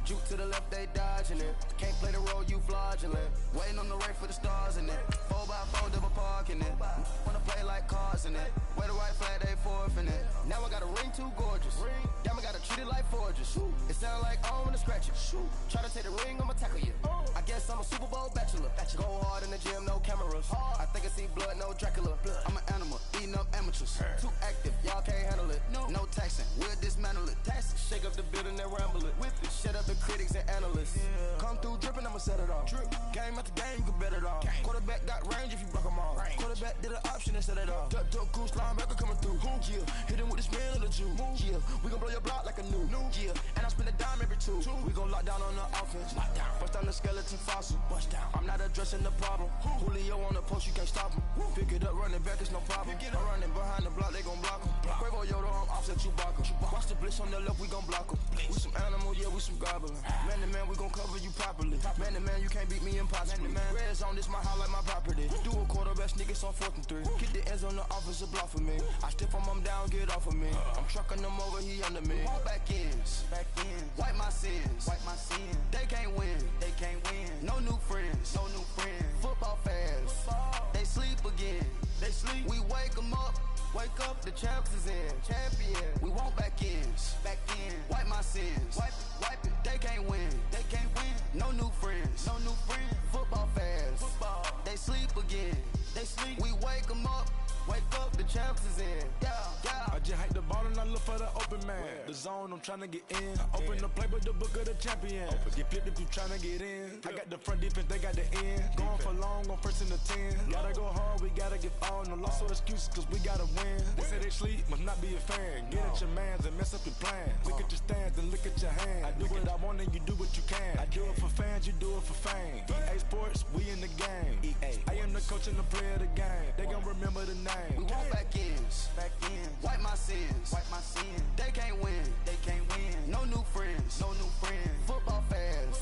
Juke to the left, they dodging it. Can't play the role, you fraudulent. Waiting on the right for the stars in it. 4x4 double parking it. Wanna play like cars in it. Wear the right flag, they forfeiting it. Now I got a ring too gorgeous. Damn, I gotta treat it like forges. It sound like I'm gonna scratch it. Try to take the ring, I'ma tackle you. I guess I'm a Super Bowl bachelor. Go hard in the gym, no cameras. I think I see blood, no Dracula. I'm an animal, eating up amateurs. Too active, y'all can't handle it. No taxing, we'll dismantle it. Shake up the building and ramble it. Shut up the critics and analysts. Come through dripping, I'ma set it off. Game after game, you can bet it off. Quarterback got range if you block them all. Quarterback did an option and set it off. Duck goose linebacker coming through. Yeah, hit him with this man on the Jew. Yeah, we gon' blow your block like a new. Yeah, and I spend a dime every two. We gon' lock down on the offense. Bust down the skeleton fossil. I'm not addressing the problem. Julio on the post, you can't stop him. Pick it up, running back, it's no problem. I'm running behind the block, they gon' block him. Quavo Yoda, I'm offset Chewbacca. Watch the blitz on the left, we gon' block him. We some animal, yeah, we some goblin. Man to man, we gon' cover you properly. Man to man, you can't beat me impossibly. Red zone, this my highlight, my property. Do a quarterback, niggas on 4th and 3. Get the ends on the offensive block for me. I stiff him down, get off of me. I'm trucking them over, he under me. All back ends, wipe my sins, They can't win, No new friends, Football fans, they sleep again. We wake them up. Wake up, the champs is in. Champion. We want back ends. Wipe my sins. Wipe it. They can't win. No new friends. Football fans. They sleep again. We wake them up. Wake up, the champs is in. Yeah. I just hate the ball and I look for the open man. The zone, I'm tryna get in. I open the playbook, the book of the champion. Get flipped if you tryna get in. I got the front defense, they got the end. Going for long, on 1st and the 10. Gotta go hard, we gotta get all. No loss or excuses, cause we gotta win. They say they sleep, must not be a fan. Get at your mans and mess up your plans. Look at your stands and look at your hands. I do what I want and you do what you can. I do it for fans, you do it for fame. EA Sports, we in the game. I am the coach and the player of the game. They gon' remember the name. We want back ends. Wipe my sins. They can't win. No new friends. Football fans.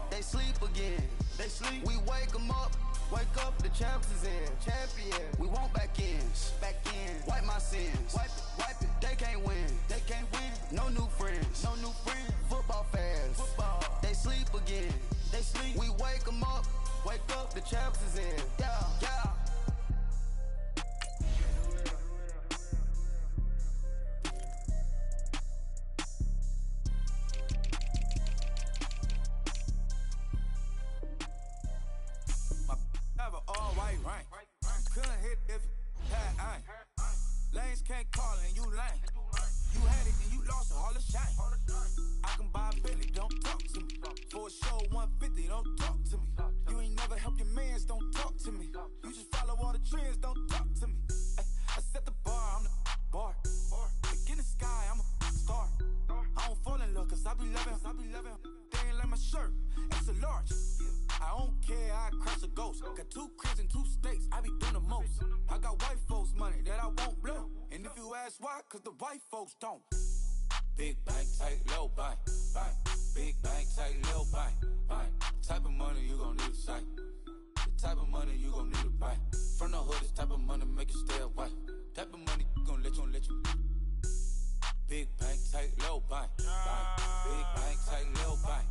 They sleep again. We wake them up. Wake up, the champs is in. Champion. We want back ends. Wipe my sins. Wipe it. They can't win. No new friends. Football fans. They sleep again. We wake them up. Wake up, the champs is in. Yeah. Have an all-white rank. Couldn't hit if you had ain't. Lanes can't call and you lame. You had it and you lost all the shine. I can buy a Bentley, don't talk to me. For a show 150, don't talk to me. You ain't never help your mans, don't talk to me. You just follow all the trends, don't talk to me. I set the bar, I'm the bar. Look in the sky, I'm a star. I don't fall in love cause I be loving. They ain't like my shirt, it's a large. I don't care, I cross a ghost. Got 2 cribs in 2 states, I be doing the most. I got white folks money that I won't blow. And if you ask why, cause the white folks don't. Big bank, tight, low bank. Big bank, tight, low bank. Type of money you gon' need a sight. The type of money you gon' need to buy. From the hood, this type of money make you stay away. Type of money gon' let you. Big bank, tight, low bank. Big bank, tight, low bank.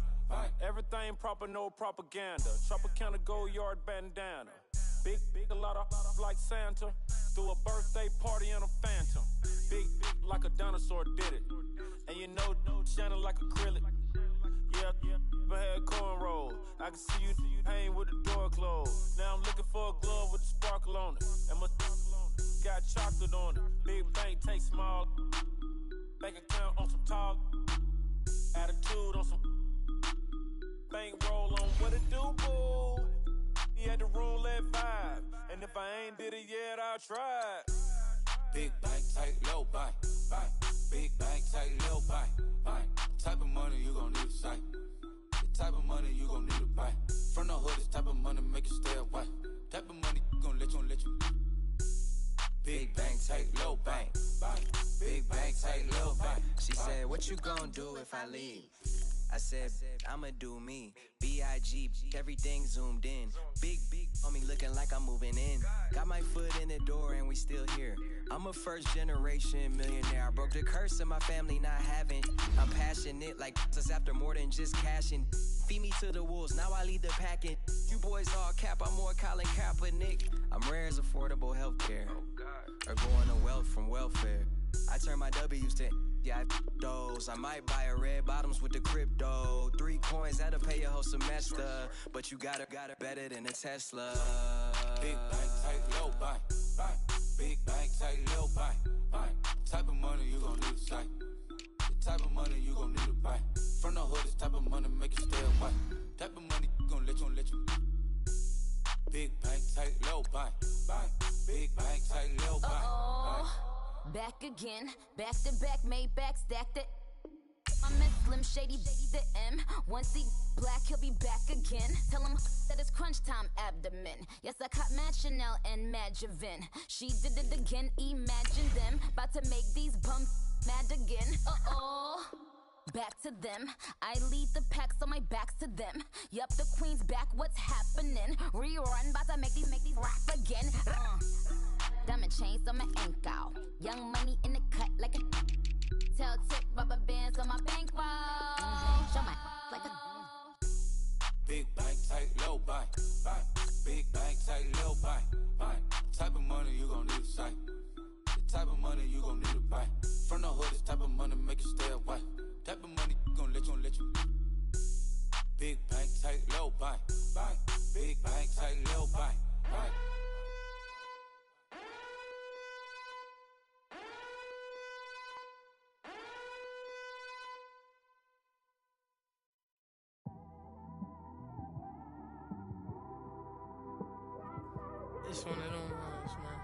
Everything proper, no propaganda. Tropicana gold yard bandana. Big, a lot of like Santa. Threw a birthday party in a phantom. Big like a dinosaur did it. And you know, shining like acrylic. Yeah, but had cornrow. I can see you hang with the door closed. Now I'm looking for a glove with a sparkle on it. And my got chocolate on it. Big bank, take small. Bank account on some talk. Attitude on some. Bankroll on what it do, boo. He had the roulette vibe. And if I ain't did it yet, I'll try it. Big bank, tight, low bank. Big bank, tight, low bank. Type of money you gon' need a sight. The type of money you gon' need to buy. From the hood, this type of money make you stay away. Type of money gon' let you. Big bank, tight, low bank. Big bank, tight, low bank. She said, what you gon' do if I leave? I said, I'ma do me. B.I.G. Everything zoomed in. Big on me looking like I'm moving in. Got my foot in the door and we still here. I'm a first generation millionaire. I broke the curse of my family not having. I'm passionate like us after more than just cashing. Feed me to the wolves, now I lead the packing. You boys all cap, I'm more Colin Kaepernick. I'm rare as affordable healthcare. Or going to wealth from welfare. I turn my W's to those. I might buy a red bottoms with the crypto. 3 coins, that'll pay your whole semester. But you got it better than a Tesla. Big bank, tight, low bank, bank. Big bank, tight, low bank, bank. Type of money you gon' need to sight. The type of money you gon' need to buy. From the hood, this type of money make you stay away. Type of money gon' let you. Big bank, tight, low bank, bank. Big bank, tight, low bank, bank. Back again, back to back, made back, stacked it. I met Slim Shady, the M. Once he black, he'll be back again. Tell him that it's crunch time abdomen. Yes, I caught Mad Chanel and Mad Javin. She did it again, imagine them. About to make these bums mad again. Back to them. I lead the pack, so my back's to them. Yup, the queen's back, what's happening? Rerun, about to make these rap again. Diamond chains on my ankle. Young money in the cut like a tail tip, rubber bands on my bankroll. Show my like a big bank, tight, low bank, bank. Big bank, tight, low bank, bank. Type of money you gon' need to sight. The type of money you gon' need to buy. From the hood, this type of money make you stay away. Type of money gon' let you. Big bank, tight, low bank, bank. Big bank, tight, low bank, bank. It's one of them ones, man.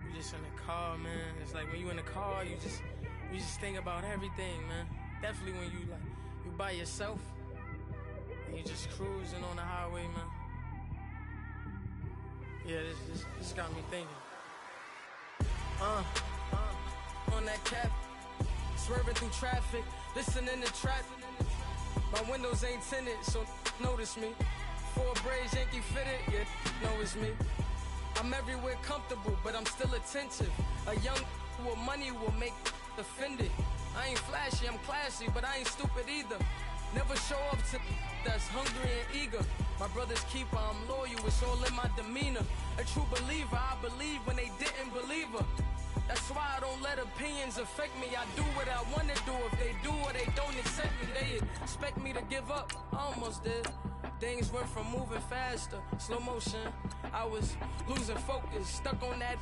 You just in the car, man. It's like when you in the car, you just think about everything, man. Definitely when you by yourself and you just cruising on the highway, man. Yeah, this got me thinking. On that cap, swerving through traffic, listening to trap. My windows ain't tinted, so notice me. 4 braids, Yankee fitted, yeah, know it's me. I'm everywhere comfortable, but I'm still attentive. A young with money will make offended. I ain't flashy, I'm classy, but I ain't stupid either. Never show up to that's hungry and eager. My brother's keeper, I'm loyal, it's all in my demeanor. A true believer, I believe when they didn't believe her. That's why I don't let opinions affect me. I do what I wanna do. If they do or they don't accept me, they expect me to give up. I almost did. Things went from moving faster, slow motion. I was losing focus, stuck on that.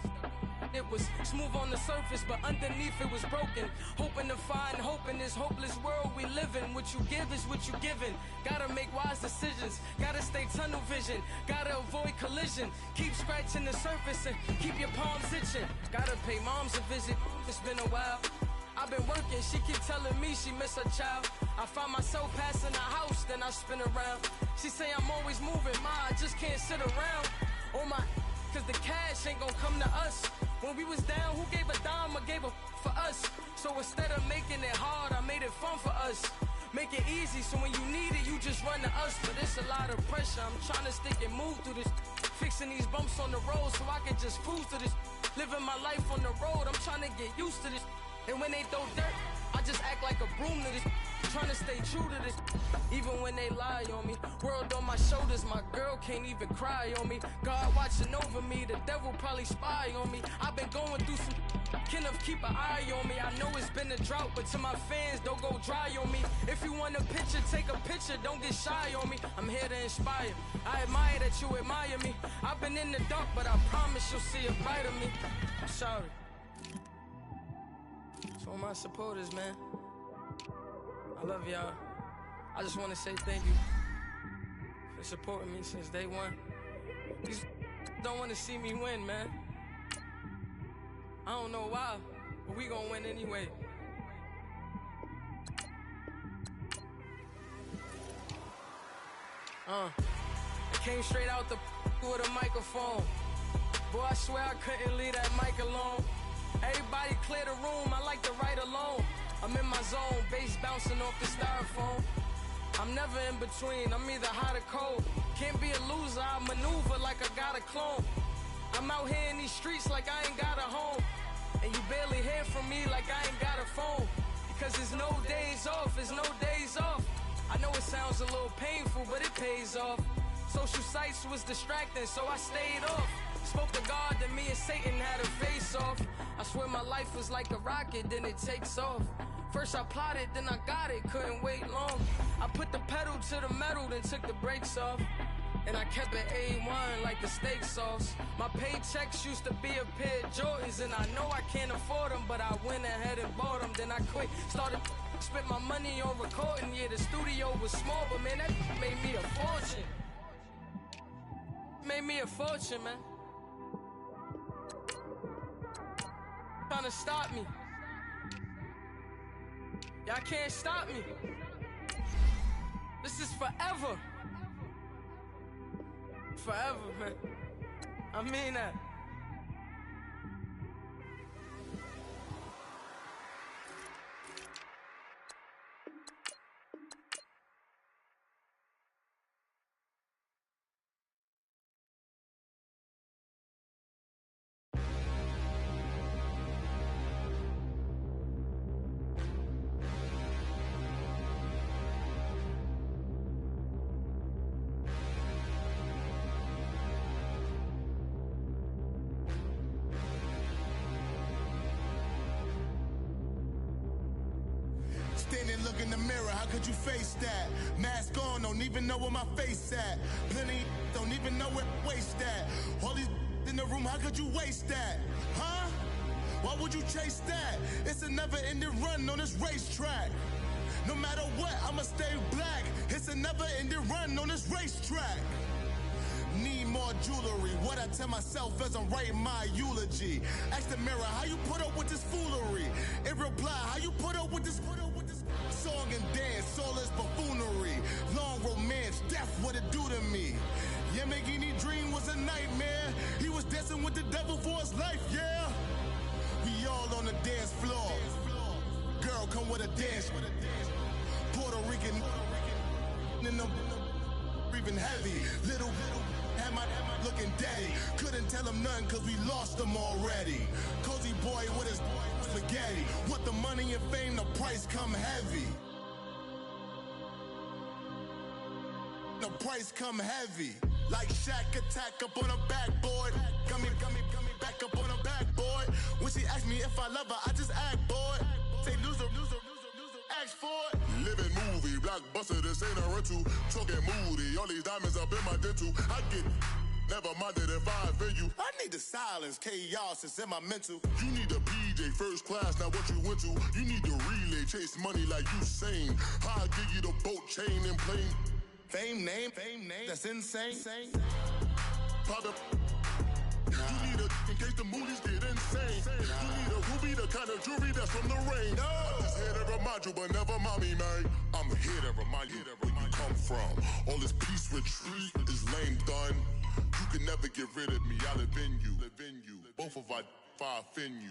It was smooth on the surface, but underneath it was broken. Hoping to find hope in this hopeless world we live in. What you give is what you given. Gotta make wise decisions. Gotta stay tunnel vision. Gotta avoid collision. Keep scratching the surface and keep your palms itching. Gotta pay moms a visit. It's been a while. I've been working, she keep telling me she miss her child. I find myself passing the house, then I spin around. She say I'm always moving, I just can't sit around. Oh my, cause the cash ain't gon' come to us. When we was down, who gave a dime or gave a for us? So instead of making it hard, I made it fun for us. Make it easy, so when you need it, you just run to us. But it's a lot of pressure, I'm trying to stick and move through this. Fixing these bumps on the road so I can just cruise to this. Living my life on the road, I'm trying to get used to this. And when they throw dirt, I just act like a broom to this. Trying to stay true to this. Even when they lie on me. World on my shoulders, my girl can't even cry on me. God watching over me, the devil probably spy on me. I've been going through some can of keep an eye on me. I know it's been a drought, but to my fans, don't go dry on me. If you want a picture, take a picture, don't get shy on me. I'm here to inspire. I admire that you admire me. I've been in the dark, but I promise you'll see a bright of me. I'm sorry. To all my supporters, man, I love y'all. I just want to say thank you for supporting me since day one. These don't want to see me win, man. I don't know why, but we gon' win anyway. I came straight out the with a microphone. Boy, I swear I couldn't leave that mic alone. Everybody clear the room, I like to write alone. I'm in my zone, bass bouncing off the styrofoam. I'm never in between, I'm either hot or cold. Can't be a loser, I maneuver like I got a clone. I'm out here in these streets like I ain't got a home. And you barely hear from me like I ain't got a phone. Because there's no days off, there's no days off. I know it sounds a little painful, but it pays off. Social sites was distracting, so I stayed off. Spoke to God that me and Satan had a face off. I swear my life was like a rocket, then it takes off. First I plotted, then I got it, couldn't wait long. I put the pedal to the metal, then took the brakes off. And I kept it A1 like the steak sauce. My paychecks used to be a pair of Jordans, and I know I can't afford them, but I went ahead and bought them. Then I quit, started spent my money on recording. Yeah, the studio was small, but man, that made me a fortune. Made me a fortune, man. Trying to stop me. Y'all can't stop me. This is forever. Forever, man. I mean that. Standing, look in the mirror, how could you face that? Mask on, don't even know where my face at. Plenty, don't even know where waste at. All these in the room, how could you waste that? Huh? Why would you chase that? It's a never-ending run on this racetrack. No matter what, I'ma stay black. It's a never-ending run on this racetrack. Need more jewelry. What I tell myself as I'm writing my eulogy. Ask the mirror, how you put up with this foolery? It reply, how you put up with this song and dance, soulless buffoonery. Long romance, death, what it do to me? Yamagini dream was a nightmare. He was dancing with the devil for his life, yeah. We all on the dance floor. Girl, come with a dance. Puerto Rican in the breathing heavy. Little had my looking daddy. Couldn't tell him nothing cause we lost him already. Cozy boy with his spaghetti. With the money and fame, the price come heavy. The price come heavy. Like Shaq attack up on a backboard. Got me back up on a backboard. When she asked me if I love her, I just act bored. Say loser, ask for it. Living movie, blockbuster, this ain't a rental. Talking moody, all these diamonds up in my dental. I get never minded if I offend you. I need the silence, chaos is in my mental. You need a PJ first class, not what you went to. You need the relay, chase money like you sane. I'll give you the boat chain and plane. Fame name, that's insane. Private. You need a in case the movies get insane. You need a ruby, the kind of jewelry that's from the rain. I'm just here to remind you, but never mind me, man. I'm here to remind you where you come from. All this peace retreat is lame done. You can never get rid of me, I live in you. Both of our fire offend you.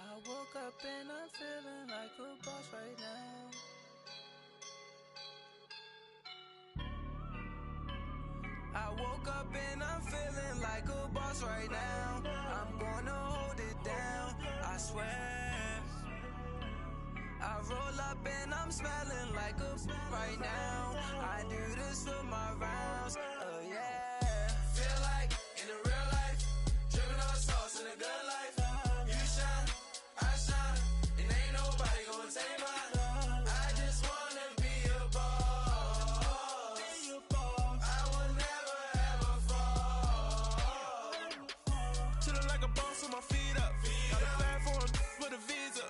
I woke up and I'm feeling like a boss right now. I woke up and I'm feeling like a boss right now. I'm gonna hold it down, I swear. I roll up and I'm smelling like a right now. I do this for my rounds, oh yeah. Feel like in the real life, dripping on sauce in a good life. You shine, I shine, and ain't nobody gonna take mine. I just wanna be a boss. I will never ever fall. Chillin' like a boss with my feet up. Got a bag for him with a visa.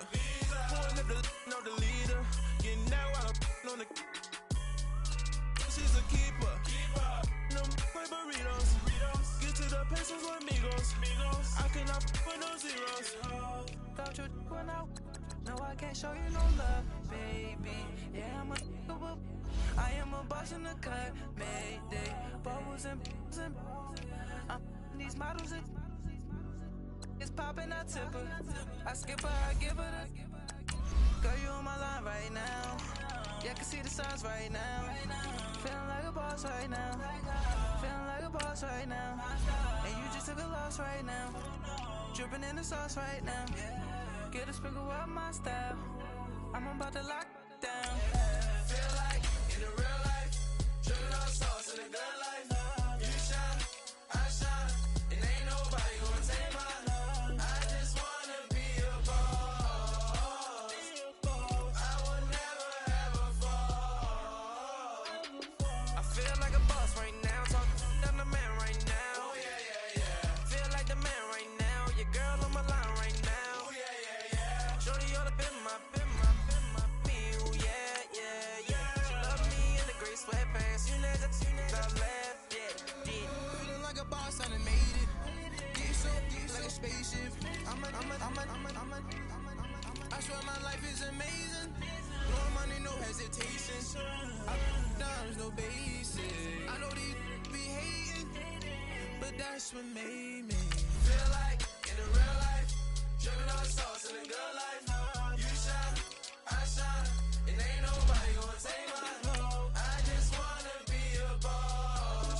Pulling up the know the leader. Getting that while I'm on the. She's a keeper. No play burritos. Get to the pesos with amigos. I cannot put no zeros. Got you when out. No, I can't show you no love, baby. Yeah, I am a boss in the cut, Mayday. Bubbles and I'm these models. It's popping, I tip her. I skip her, I give her the. Girl, you on my line right now. Yeah, I can see the signs right now. Feeling like a boss right now. Feeling like a boss right now. And you just took a loss right now. Dripping in the sauce right now. Get a sprinkle up my style. I'm about to lock down. Feel like in the real life, dripping on sauce in the good life. You shine, I shine, and ain't nobody gonna take mine. I just wanna be a boss. I would never ever fall. I feel like a boss right now. Talking to the man right now. Oh yeah, yeah, yeah. Feel like the man right now. Your girl on my line right now. Oh yeah, yeah, yeah. Shorty ought to been my feel, yeah, yeah, yeah. She love me in the gray sweatpants. You never left, yeah, did. Feeling like a boss, I done made it. Get so deep like a spaceship. I swear my life is amazing. No money, no hesitation. Dimes, no basic. I know these be hating, but that's what made me feel like in the real life, dripping on sauce in the good life. You shine, I shine, and ain't nobody gonna take mine. I just wanna be a boss.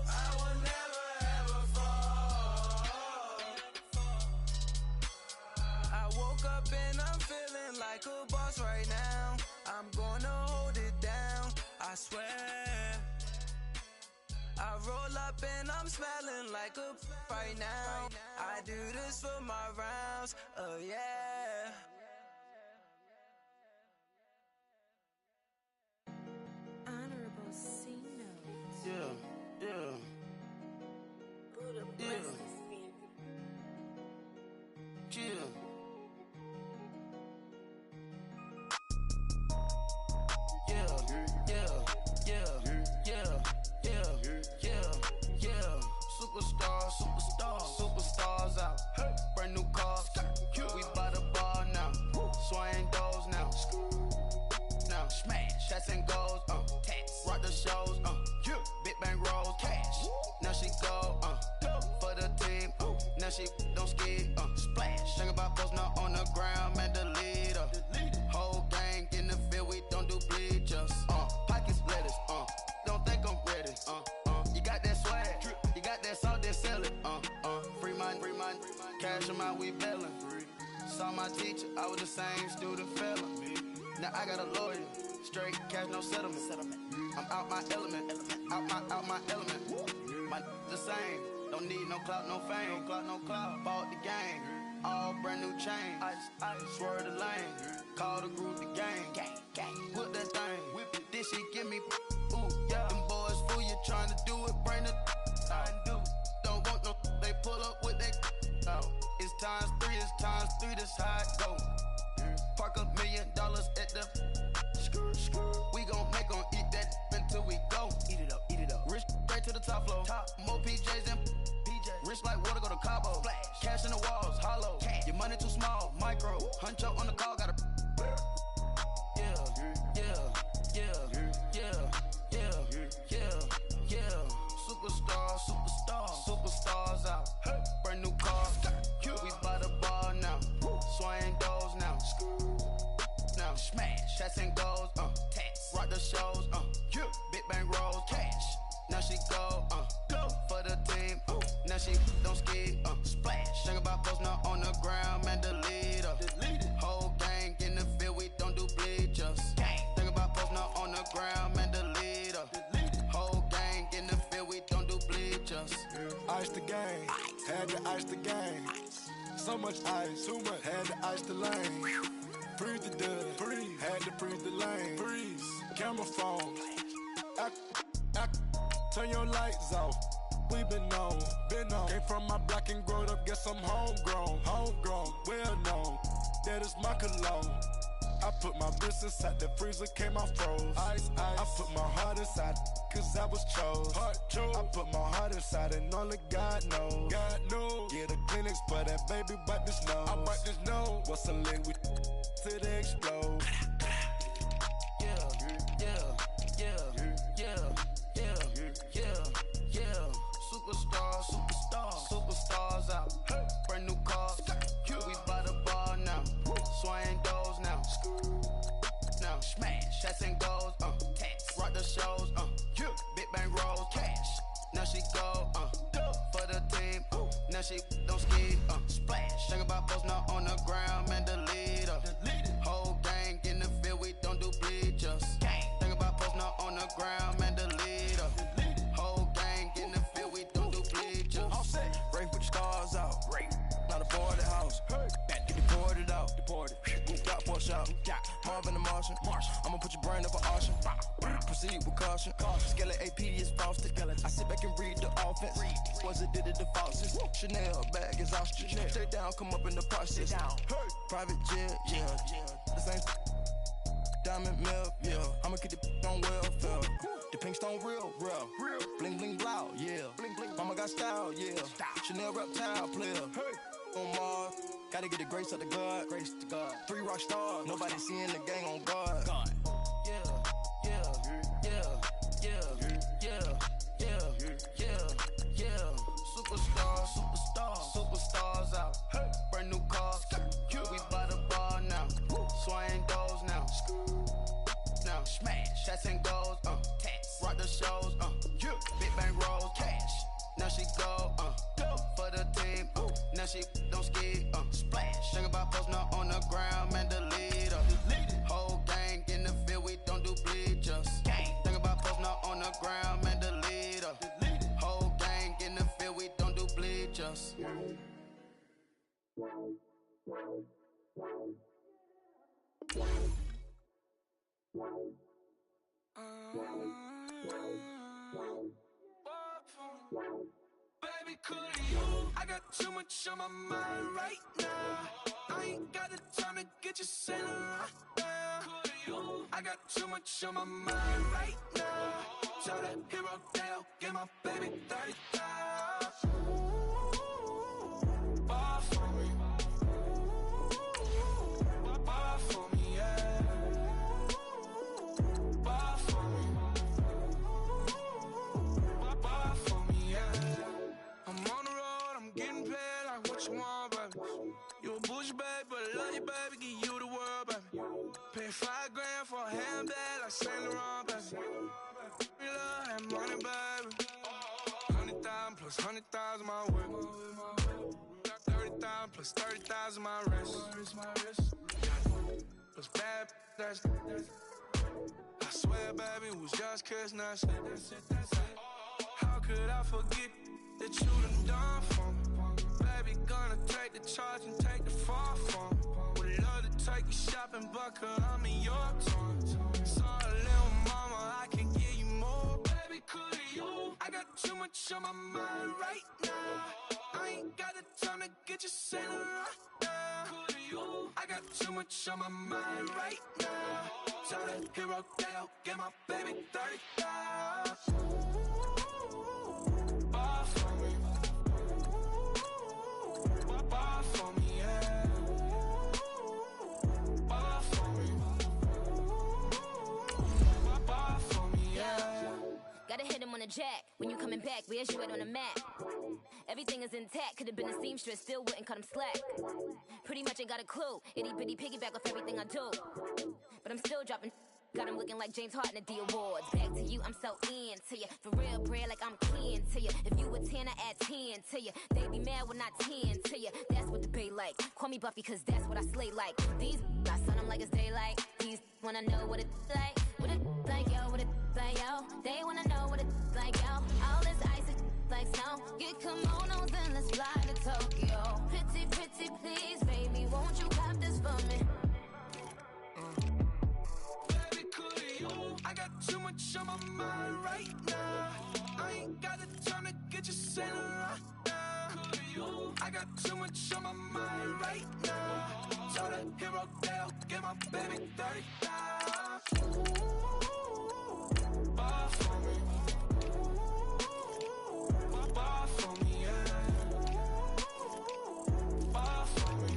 I will never ever fall. I woke up and I'm feeling like a boss right now. I'm gonna hold it down, I swear. I roll up and I'm smelling like a right now. I do this for my rounds, oh yeah. Honorable C note. Yeah, yeah, Buddha yeah, blesses me. yeah. Superstars out. Brand new cars. We by the bar now. Swaying doors now. Now smash. Shots and goals. Rock the shows. Big bang rolls. Cash. Now she go. For the team. Now she don't ski. Splash. Think about posting up on the ground. Man, the leader. Whole gang in the field. We don't do bleachers. Pockets lettuce. Don't think I'm ready. You got that swag. You got that salt, then sell it. Free mind. Cash them out, we bailin'. Saw my teacher, I was the same student fella. Now I got a lawyer, straight cash, no settlement. I'm out my element, out my element. My the same, don't need no clout, no fame. No clout, bought the game, all brand new chain. I swerve the lane, call the group the gang. Whip that thing, whip it, this shit give me. Ooh, yeah, them boys fool you trying to do it, bring the. I do. Don't want no, they pull up with that. It's times three, this how it go. Park $1 million at the. We gon' make 'em eat that until we go. Eat it up. Rich straight to the top floor. More PJs than PJ. Rich like water, go to Cabo. Cash in the walls, hollow. Your money too small, micro. Huncho on the call, gotta. Superstars out. Brand new cars. We by the bar now. Swaying doors now. Now smash. Shots and goals. Rock the shows. Big bang rolls. Cash. Now she go. For the team. Now she don't ski. Splash. Think about posting up on the ground. Man, the leader. Whole gang in the field. We don't do bleachers. Think about posting up on the ground. Man, the leader. Whole gang in the field. We don't do bleachers. Ice the game, had to ice the game. So much ice, too much, had to ice the lane. Freeze the dud, freeze, had to freeze the lane. Freeze, camera phone. Turn your lights off. We been on. Came from my block and growed up, guess I'm homegrown, well known. That is my cologne. I put my wrist inside the freezer, came out froze. Ice. I put my heart inside, cause I was chose. I put my heart inside and only God knows. Yeah, the clinics, but that baby wipe this nose. I wipe this nose. What's a she don't ski, splash. Think about posting up on the ground, man, delete her. Whole gang in the field, we don't do bleachers. Think about posting up on the ground, man, delete her. Whole gang in the field, we don't do bleachers. All set. Race with the stars out. Not a boarded house. Get deported out. Got push out. Marvin the Martian. I'ma put your brain up for auction. Proceed with caution. Skeleton AP is frosted. I sit back and read the offense. Was it did it the faucets? Chanel bag is ostrich. Stay down, come up in the process. Private jet, yeah. The same diamond milk, yeah. I'ma keep the on welfare. The pink stone real. Bling bling blow, yeah. Mama got style, yeah. Chanel reptile player. On Mars, gotta get the grace of the God. 3 rock stars, nobody seeing the gang on guard. Superstars out. Brand new cars. We by the bar now. Swing doors now. Now smash. Shots and goals. Rock the shows. Big bang rolls. Cash. Now she go. For the team. Now she don't ski. Splash. Think about posting up on the ground, man, delete her. Whole gang in the field, we don't do bleachers. Think about posting up on the ground, man, delete her. Whole gang in the field, we don't do bleachers. Baby, could you? I got too much on my mind right now. I ain't got the time to get you sailing right now. Could you? I got too much on my mind right now. Tell that hero Dale, get my baby 30,000. Bar for me. Bar for me, yeah. Bar for me. Bar for me, yeah. I'm on the road, I'm getting paid like what you want, baby. You a bougie, baby, but I love you, baby, give you the world, baby. Pay $5 grand for a handbag like Saint Laurent, baby. We love that money, baby. 100,000 plus 100,000 my way. Got 30,000 plus 30,000 my wrist. Plus bad, that's I swear, baby, it was just kiss, that's it. How could I forget that you done for me? Baby, gonna take the charge and take the fall from me. Would love to take you shopping, but I'm in your town. Sorry, little mama, I can give you more. Baby, could you? I got too much on my mind right now. I ain't got the time to get you sailing right now. Could you? I got too much on my mind right now. Tell that hero Dale, get my baby 30,000. Bar for me. Bar for me, yeah. Bar for me. Bar for me, yeah. Gotta hit him on the jack. When you coming back, where's you at on the map? Everything is intact. Could've been a seamstress, still wouldn't cut him slack. Pretty much ain't got a clue. Itty bitty piggyback off everything I do. But I'm still dropping. Got him looking like James Harden at the awards. Back to you, I'm so into you. For real, bread, like I'm kin to you. If you a 10, I add 10 to you. They be mad when I 10 to you. That's what the bay like. Call me Buffy, cause that's what I slay like. These, I son them like it's daylight. These wanna know what it's like. What it like, yo, what it like, yo. They wanna know what it's like, yo. All this ice is like snow. Get kimonos and let's fly to Tokyo. Pretty, pretty, please, baby, won't you pop this for me? I got too much on my mind right now. I ain't got the time to get you sailing right now. Could you? I got too much on my mind right now. Tell that hero Dale, get my baby 30,000. Bar for me. Bar for me, yeah. Bar for me.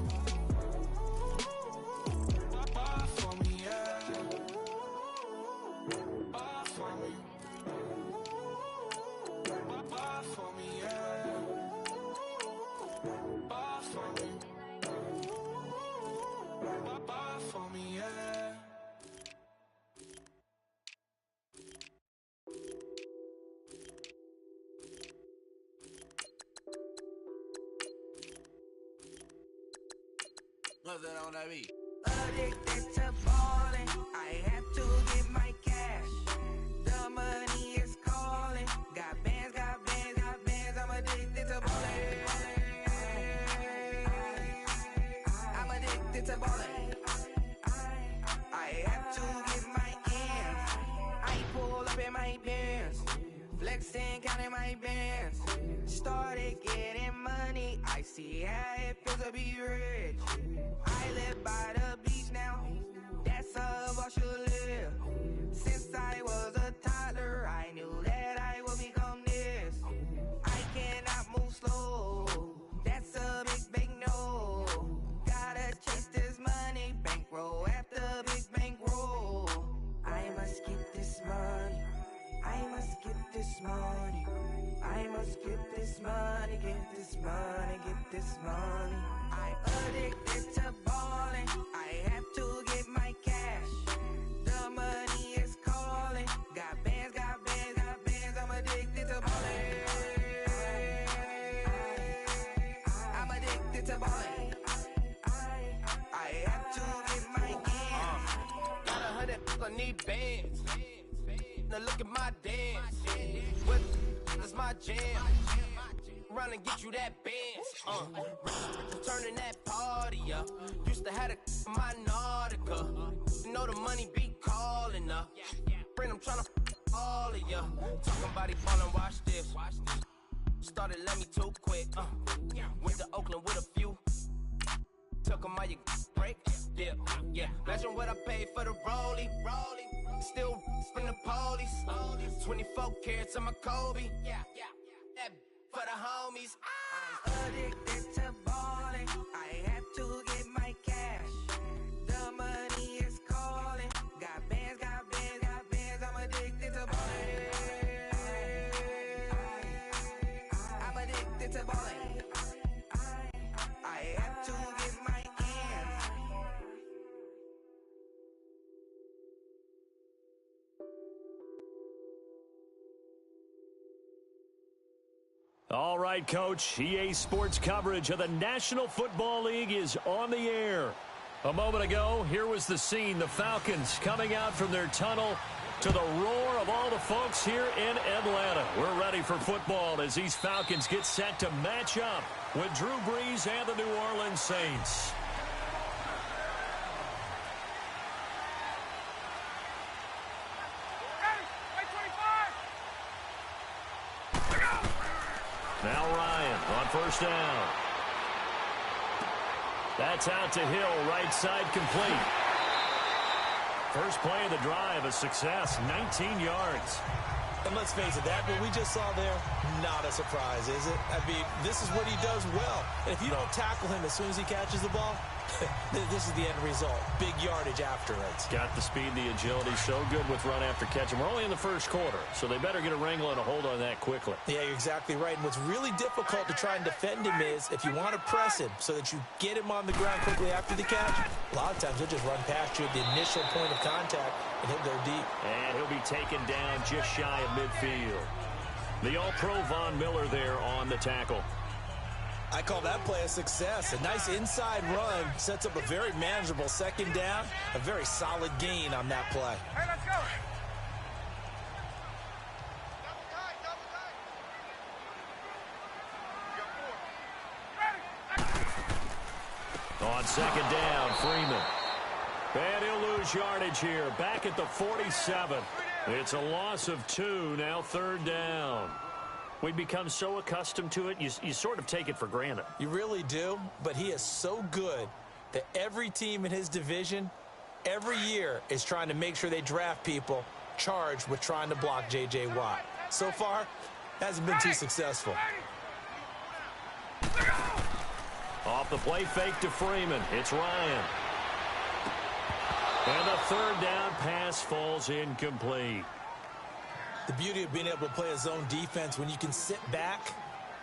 Bar for me, yeah. Bar for me. Bar for me, yeah. Bar for me. Bar for me, yeah. What's that on that beat? Addicted to ballin', I have to get my cash. The money is calling. Got bands, got bands, got bands. I'm addicted to ballin'. I'm addicted to ballin'. I have to get my ends. I pull up in my Benz, flexing, counting my bands. Started getting money. I see how it feels to be rich. I live by the beach now. That's how I should live. Since I was a toddler, I knew that I would become this. I cannot move slow. That's a big no. Gotta chase this money, bankroll after big bankroll. I must get this money. I must get this money. I must get this money, get this money, get this money. I'm addicted to ballin'. I have to get my cash. The money is calling. Got bands, got bands, got bands. I'm addicted to ballin'. I'm addicted to ballin'. I have to get my ends. Got 100, I need bands. Now look at my dance. What is my jam? Run and get you that bands. Turning that party up. Used to have a my Nautica. You know the money be calling up. Friend, I'm tryna all of ya. Talking about it ballin', watch this. Started let me too quick. Went to Oakland with a few. Took 'em all you break. Yeah. Imagine what I paid for the rollie. Still from the police. 24 carats on my Kobe. That for the homies. I'm addicted to ballin'. I have to get my cash. The money is calling. Got bands, got bands, got bands. I'm addicted to ballin'. I'm addicted to ballin'. I have to get my ends. All right, Coach. EA Sports coverage of the National Football League is on the air. A moment ago, here was the scene. The Falcons coming out from their tunnel to the roar of all the folks here in Atlanta. We're ready for football as these Falcons get set to match up with Drew Brees and the New Orleans Saints. Now Ryan on first down. That's out to Hill, right side complete. First play of the drive, a success, 19 yards. And let's face it, that what we just saw there, not a surprise, is it? I mean, this is what he does well. And if you don't tackle him as soon as he catches the ball, this is the end result. Big yardage after it. Got the speed, the agility, so good with run after catch. And we're only in the first quarter, so they better get a wrangle and a hold on that quickly. Yeah, you're exactly right. And what's really difficult to try and defend him is if you want to press him so that you get him on the ground quickly after the catch, a lot of times he'll just run past you at the initial point of contact, and he'll go deep. And he'll be taken down just shy of midfield. The All-Pro Von Miller there on the tackle. I call that play a success. A nice inside run sets up a very manageable second down. A very solid gain on that play. Hey, let's go. On second down, Freeman. And he'll lose yardage here. Back at the 47. It's a loss of 2, now third down. We become so accustomed to it, you sort of take it for granted. You really do, but he is so good that every team in his division, every year, is trying to make sure they draft people charged with trying to block J.J. Watt. So far, hasn't been too successful. Off the play fake to Freeman. It's Ryan. And the third down pass falls incomplete. The beauty of being able to play a zone defense when you can sit back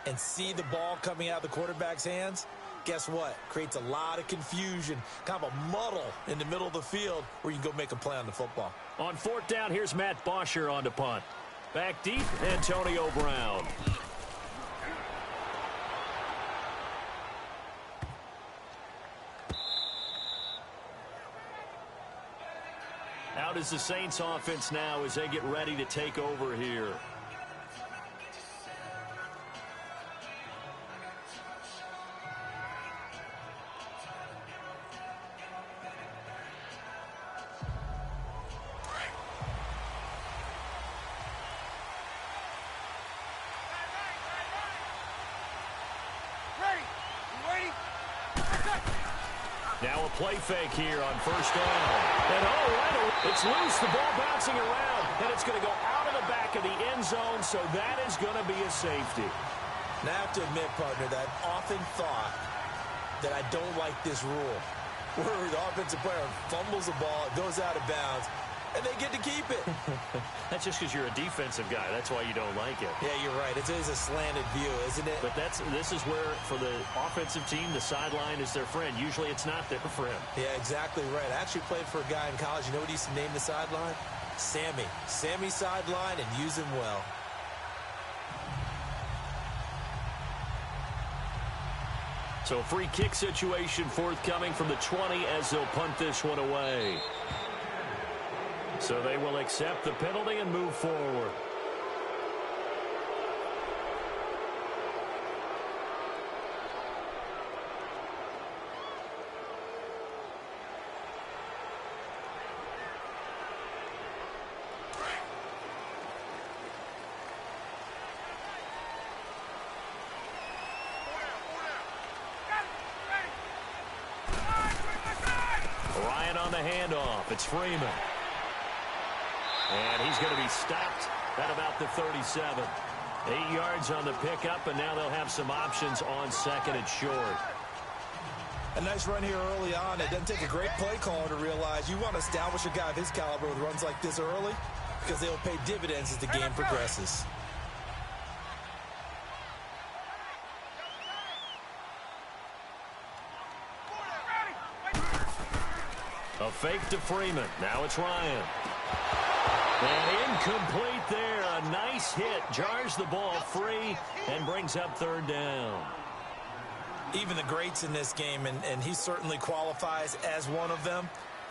and see the ball coming out of the quarterback's hands, guess what? Creates a lot of confusion, kind of a muddle in the middle of the field where you can go make a play on the football. On fourth down, here's Matt Bosher on to punt. Back deep, Antonio Brown. Out is the Saints offense now as they get ready to take over here. Now a play fake here on first down. And it's loose. The ball bouncing around. And it's going to go out of the back of the end zone, so that is going to be a safety. Now I have to admit, partner, that I've often thought that I don't like this rule, where the offensive player fumbles the ball, it goes out of bounds, and they get to keep it. That's just because you're a defensive guy. That's why you don't like it. Yeah, you're right. It is a slanted view, isn't it? But this is where, for the offensive team, the sideline is their friend. Usually it's not there for him. Yeah, exactly right. I actually played for a guy in college. You know what he used to name the sideline? Sammy. Sammy sideline, and use him well. So free kick situation forthcoming from the 20 as they'll punt this one away. So they will accept the penalty and move forward. Ryan on the handoff. It's Freeman. And he's going to be stopped at about the 37. 8 yards on the pickup, and now they'll have some options on second and short. A nice run here early on. It doesn't take a great play caller to realize you want to establish a guy of his caliber with runs like this early because they'll pay dividends as the game progresses. A fake to Freeman. Now it's Ryan. And incomplete there. A nice hit. Jars the ball free and brings up third down. Even the greats in this game, and he certainly qualifies as one of them,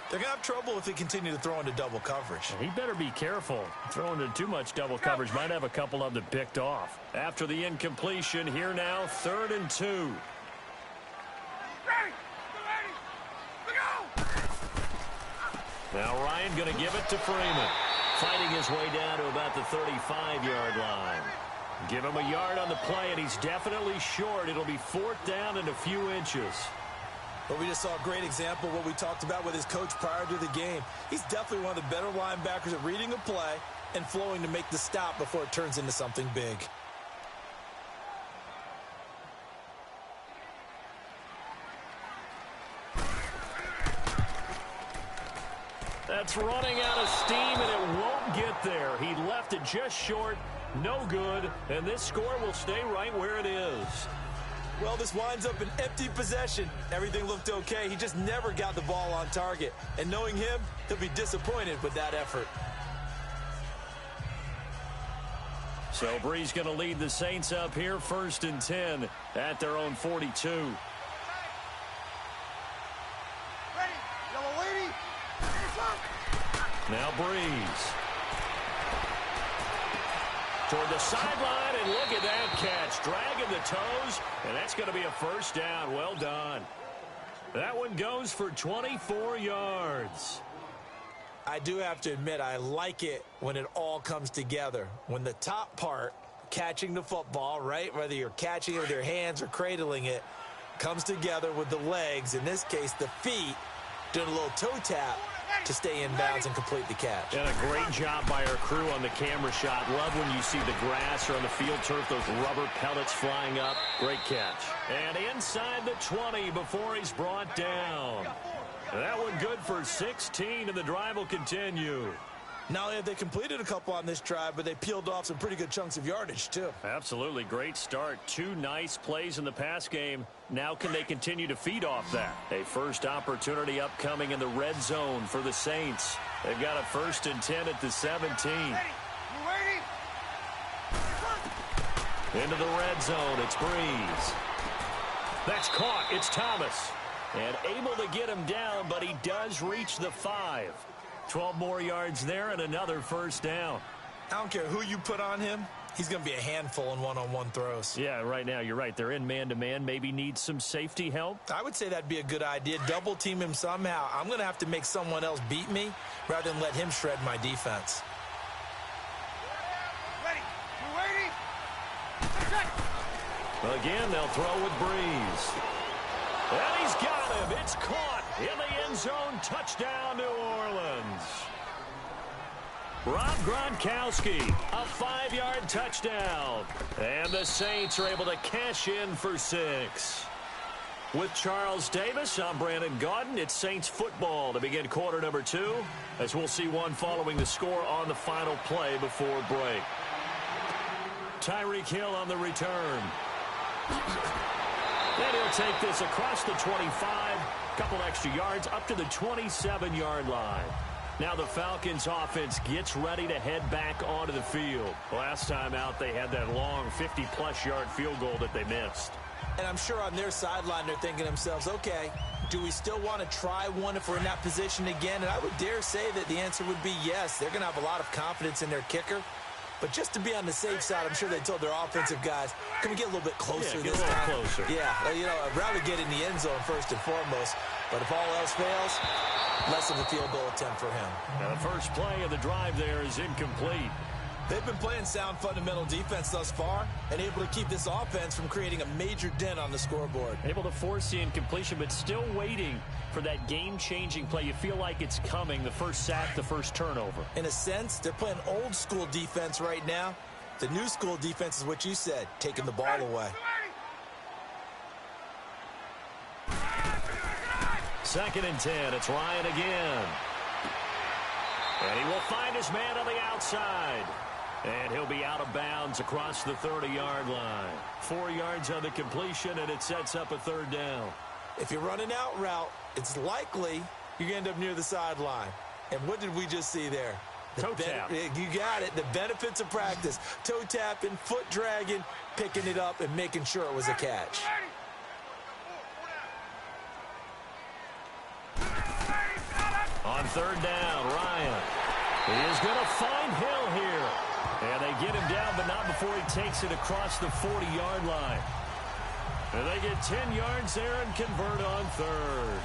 they're going to have trouble if they continue to throw into double coverage. He better be careful. Throwing into too much double coverage might have a couple of them picked off. After the incompletion, here now, 3rd and 2. Now Ryan going to give it to Freeman. Fighting his way down to about the 35-yard line. Give him a yard on the play, and he's definitely short. It'll be 4th down and a few inches. But we just saw a great example of what we talked about with his coach prior to the game. He's definitely one of the better linebackers at reading a play and flowing to make the stop before it turns into something big. That's running out of steam, and it won't get there. He left it just short, no good, and this score will stay right where it is. Well, this winds up an empty possession. Everything looked okay. He just never got the ball on target. And knowing him, he'll be disappointed with that effort. So Bree's going to lead the Saints up here, 1st and 10 at their own 42. Now Breeze. Toward the sideline, and look at that catch. Dragging the toes, and that's going to be a 1st down. Well done. That one goes for 24 yards. I do have to admit, I like it when it all comes together. When the top part, catching the football, right, whether you're catching it with your hands or cradling it, comes together with the legs, in this case the feet, doing a little toe tap to stay in bounds and complete the catch. And a great job by our crew on the camera shot. Love when you see the grass or on the field turf, those rubber pellets flying up. Great catch. And inside the 20 before he's brought down. That one good for 16, and the drive will continue. Not only have they completed a couple on this drive, but they peeled off some pretty good chunks of yardage, too. Absolutely. Great start. 2 nice plays in the pass game. Now can they continue to feed off that? A first opportunity upcoming in the red zone for the Saints. They've got a 1st and 10 at the 17. Into the red zone. It's Breeze. That's caught. It's Thomas. And able to get him down, but he does reach the 5. 12 more yards there and another first down. I don't care who you put on him. He's going to be a handful in one-on-one throws. Yeah, right now, you're right. They're in man-to-man. Maybe need some safety help. I would say that'd be a good idea. Double team him somehow. I'm going to have to make someone else beat me rather than let him shred my defense. Again, they'll throw with Breeze. And he's got him. It's caught in the end zone. Touchdown, New Orleans. Rob Gronkowski, a 5-yard touchdown. And the Saints are able to cash in for 6. With Charles Davis, I'm Brandon Gaudin. It's Saints football to begin quarter number 2, as we'll see one following the score on the final play before break. Tyreek Hill on the return. Then he'll take this across the 25, couple extra yards up to the 27-yard line. Now the Falcons offense gets ready to head back onto the field. Last time out, they had that long 50-plus yard field goal that they missed. And I'm sure on their sideline, they're thinking to themselves, okay, do we still want to try one if we're in that position again? And I would dare say that the answer would be yes. They're going to have a lot of confidence in their kicker. But just to be on the safe side, I'm sure they told their offensive guys, can we get a little bit closer this time? Closer. Yeah, I'd rather get in the end zone first and foremost. But if all else fails, less of a field goal attempt for him. Now the first play of the drive there is incomplete. They've been playing sound fundamental defense thus far and able to keep this offense from creating a major dent on the scoreboard. Able to force the incompletion, but still waiting for that game-changing play. You feel like it's coming, the first sack, the first turnover. In a sense, they're playing old-school defense right now. The new school defense is what you said, taking the ball away. 2nd and 10. It's Ryan again. And he will find his man on the outside. And he'll be out of bounds across the 30-yard line. 4 yards on the completion, and it sets up a 3rd down. If you're running out route, it's likely you're going to end up near the sideline. And what did we just see there? Toe tap. You got it. The benefits of practice. Toe tapping, foot dragging, picking it up, and making sure it was a catch. On 3rd down, Ryan. He is going to find Hill here. And they get him down, but not before he takes it across the 40-yard line. And they get 10 yards there and convert on 3rd.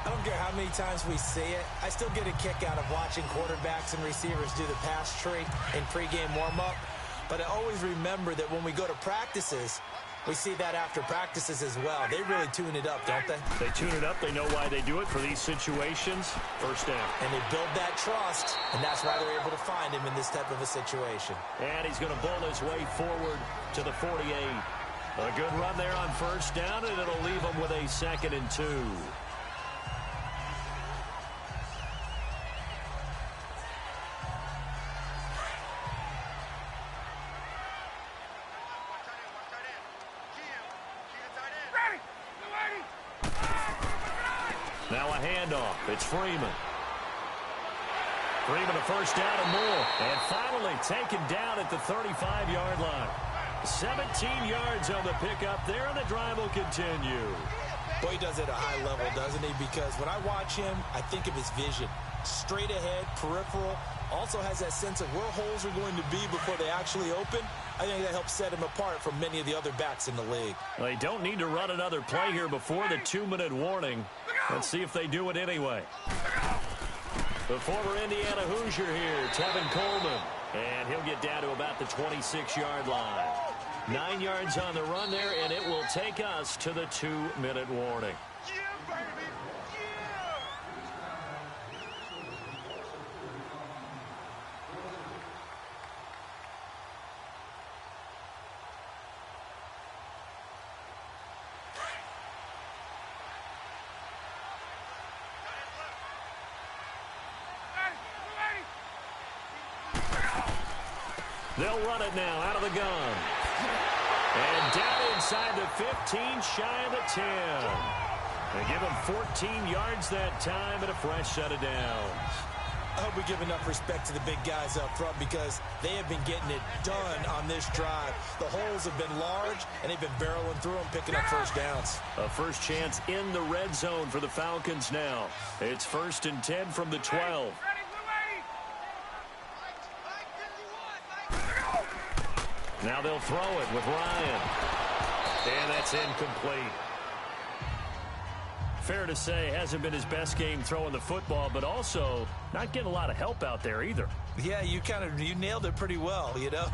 I don't care how many times we see it. I still get a kick out of watching quarterbacks and receivers do the pass tree in pregame warm-up. But I always remember that when we go to practices, we see that after practices as well. They really tune it up, don't they? They tune it up. They know why they do it for these situations. First down. And they build that trust, and that's why they're able to find him in this type of a situation. And he's going to bowl his way forward to the 48. A good run there on 1st down, and it'll leave him with a 2nd and 2. Now a handoff. It's Freeman. Freeman a 1st down and more. And finally taken down at the 35-yard line. 17 yards on the pickup there, and the drive will continue. Boy, he does it at a high level, doesn't he? Because when I watch him, I think of his vision. Straight ahead, peripheral. Also has that sense of where holes are going to be before they actually open. I think that helps set him apart from many of the other backs in the league. Well, they don't need to run another play here before the 2-minute warning. Let's see if they do it anyway. The former Indiana Hoosier here, Tevin Coleman. And he'll get down to about the 26-yard line. 9 yards on the run there, and it will take us to the 2-minute warning. They'll run it now out of the gun. And down inside the 15, shy of the 10. They give him 14 yards that time and a fresh set of downs. I hope we give enough respect to the big guys up front because they have been getting it done on this drive. The holes have been large, and they've been barreling through them, picking up first downs. A first chance in the red zone for the Falcons now. It's 1st and 10 from the 12. Now they'll throw it with Ryan. And that's incomplete. Fair to say, hasn't been his best game throwing the football, but also not getting a lot of help out there either. Yeah, you nailed it pretty well, you know.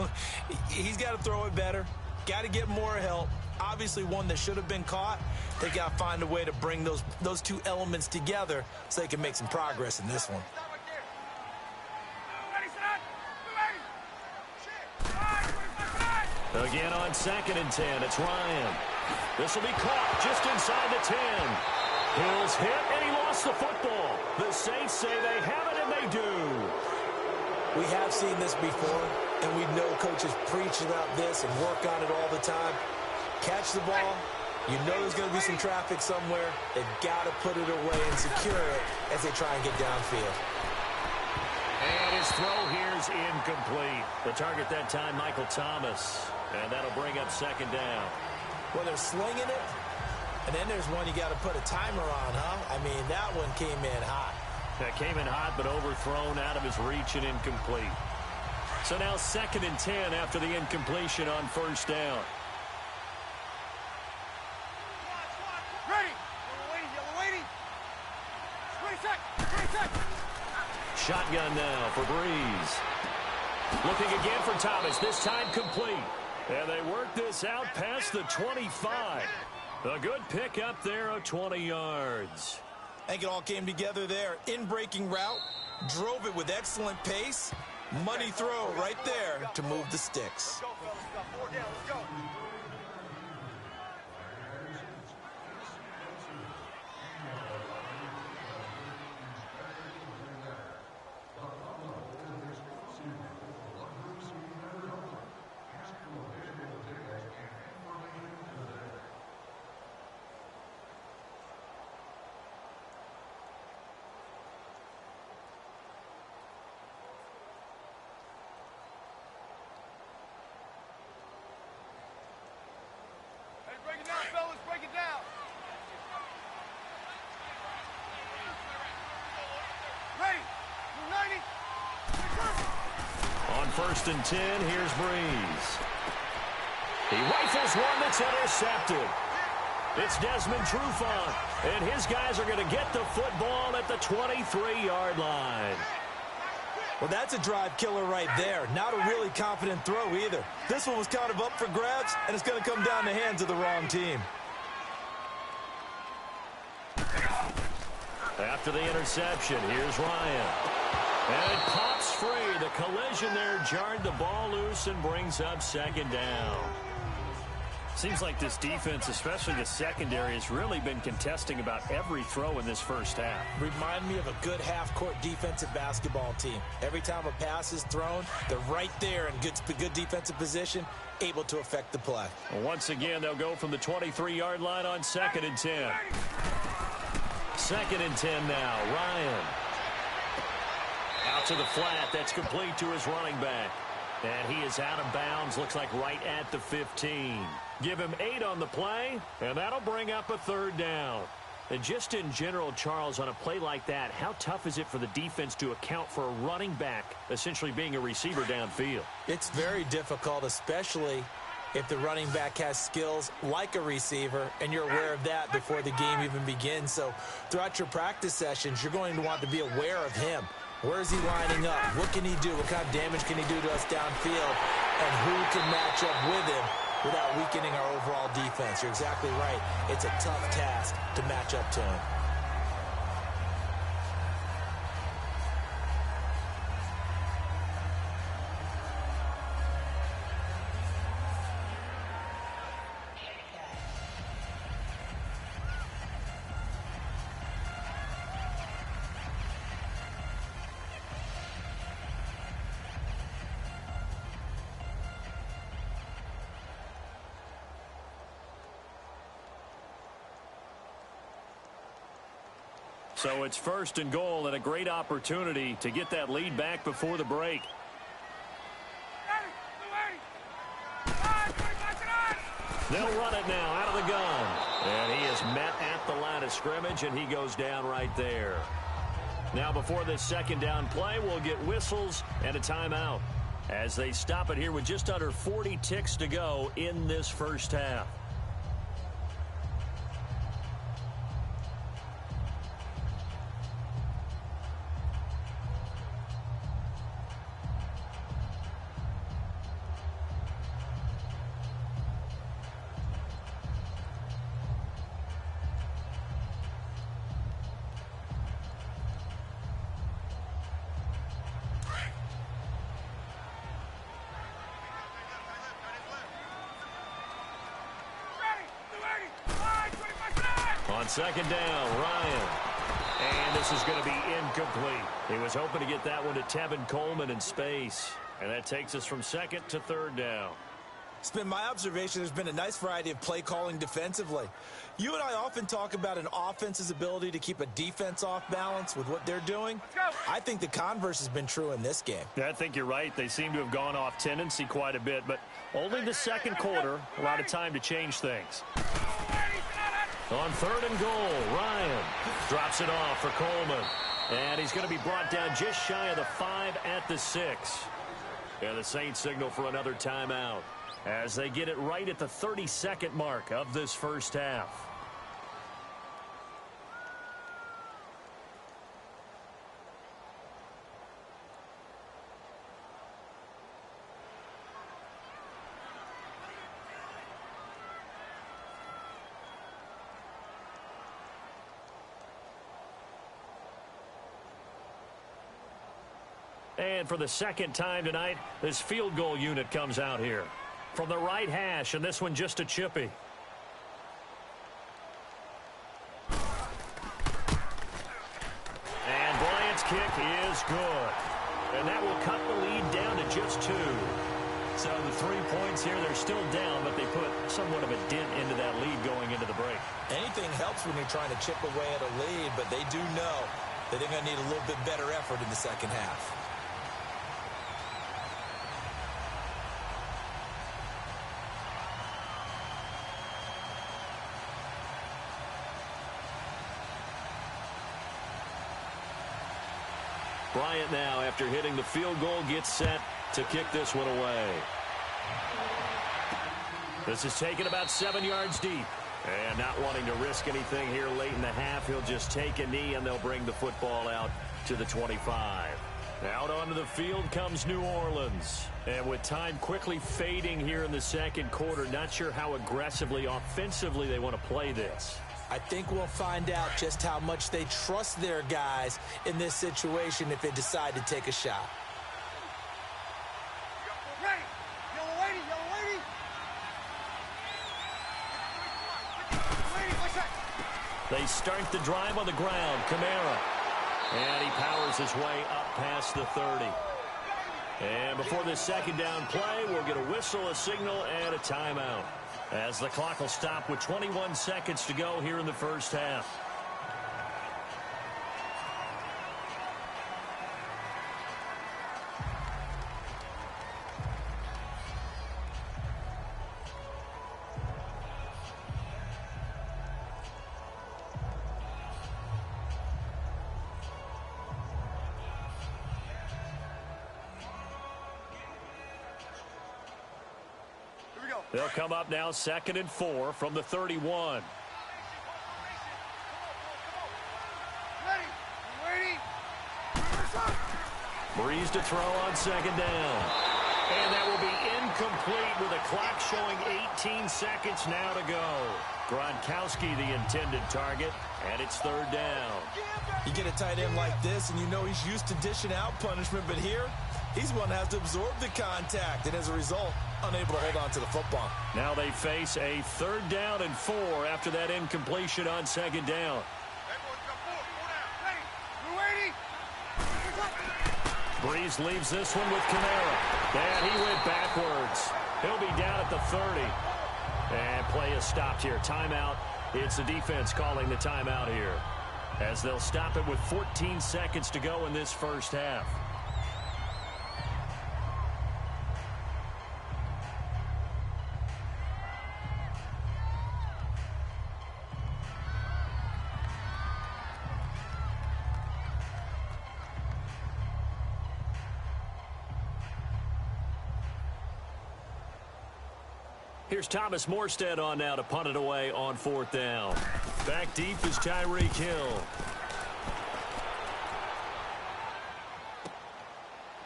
He's got to throw it better, got to get more help. Obviously one that should have been caught. They got to find a way to bring those two elements together so they can make some progress in this one. Again on 2nd and 10, it's Ryan. This will be caught just inside the 10. Hill's hit, and he lost the football. The Saints say they have it, and they do. We have seen this before, and we know coaches preach about this and work on it all the time. Catch the ball. You know there's going to be some traffic somewhere. They've got to put it away and secure it as they try and get downfield. And his throw here is incomplete. The target that time, Michael Thomas. And that'll bring up 2nd down. Well, they're slinging it. And then there's one you got to put a timer on, huh? I mean, that one came in hot. That came in hot, but overthrown out of his reach and incomplete. So now 2nd and 10 after the incompletion on 1st down. Ready. Yellow waiting. 20 seconds. Shotgun now for Breeze. Looking again for Thomas, this time complete. And they work this out past the 25. A good pick up there of 20 yards. I think it all came together there. In-breaking route, drove it with excellent pace. Money throw right there to move the sticks. Let's go, fellas. We got 4 down. Let's go. Break it down, fellas. Break it down. Ready. 90. On 1st and 10, here's Breeze. He rifles one that's intercepted. It's Desmond Trufant, and his guys are going to get the football at the 23-yard line. Well, that's a drive killer right there. Not a really confident throw either. This one was kind of up for grabs, and it's going to come down the hands of the wrong team. After the interception, here's Ryan. And it pops free. The collision there jarred the ball loose and brings up 2nd down. Seems like this defense, especially the secondary, has really been contesting about every throw in this first half. Remind me of a good half-court defensive basketball team. Every time a pass is thrown, they're right there in good defensive position, able to affect the play. Well, once again, they'll go from the 23-yard line on 2nd and 10. 2nd and 10 now. Ryan. Out to the flat. That's complete to his running back. And he is out of bounds, looks like right at the 15. Give him 8 on the play, and that'll bring up a 3rd down. And just in general, Charles, on a play like that, how tough is it for the defense to account for a running back essentially being a receiver downfield? It's very difficult, especially if the running back has skills like a receiver, and you're aware of that before the game even begins. So throughout your practice sessions, you're going to want to be aware of him. Where is he lining up? What can he do? What kind of damage can he do to us downfield? And who can match up with him without weakening our overall defense? You're exactly right. It's a tough task to match up to him. So it's 1st and goal and a great opportunity to get that lead back before the break. They'll run it now out of the gun. And he is met at the line of scrimmage, and he goes down right there. Now before this 2nd down play, we'll get whistles and a timeout as they stop it here with just under 40 ticks to go in this first half. On 2nd down, Ryan. And this is going to be incomplete. He was hoping to get that one to Tevin Coleman in space. And that takes us from 2nd to 3rd down. It's been my observation there's been a nice variety of play calling defensively. You and I often talk about an offense's ability to keep a defense off balance with what they're doing. I think the converse has been true in this game. Yeah, I think you're right. They seem to have gone off tendency quite a bit, but only the 2nd quarter, a lot of time to change things. On 3rd and goal, Ryan drops it off for Coleman. And he's going to be brought down just shy of the 5 at the 6. And the Saints signal for another timeout as they get it right at the 32nd mark of this first half. And for the 2nd time tonight, this field goal unit comes out here. From the right hash, and this one just a chippy. And Bryant's kick is good. And that will cut the lead down to just 2. So the 3 points here, they're still down, but they put somewhat of a dent into that lead going into the break. Anything helps when you're trying to chip away at a lead, but they do know that they're going to need a little bit better effort in the 2nd half. Bryant now, after hitting the field goal, gets set to kick this one away. This is taken about 7 yards deep. And not wanting to risk anything here late in the half, he'll just take a knee and they'll bring the football out to the 25. Out onto the field comes New Orleans. And with time quickly fading here in the 2nd quarter, not sure how aggressively, offensively they want to play this. I think we'll find out just how much they trust their guys in this situation if they decide to take a shot. They start the drive on the ground. Kamara. And he powers his way up past the 30. And before this 2nd down play, we'll get a whistle, a signal, and a timeout, as the clock will stop with 21 seconds to go here in the first half. They'll come up now 2nd and 4 from the 31. Breeze to throw on 2nd down. And that will be incomplete with a clock showing 18 seconds now to go. Gronkowski the intended target, and it's 3rd down. You get a tight end like this, and you know he's used to dishing out punishment, but here, he's one that has to absorb the contact, and as a result, unable to hold on to the football. Now they face a 3rd down and 4 after that incompletion on 2nd down. Breeze leaves this one with Kamara. And he went backwards. He'll be down at the 30. And play is stopped here. Timeout. It's the defense calling the timeout here. as they'll stop it with 14 seconds to go in this first half. Here's Thomas Morstead on now to punt it away on 4th down. Back deep is Tyreek Hill.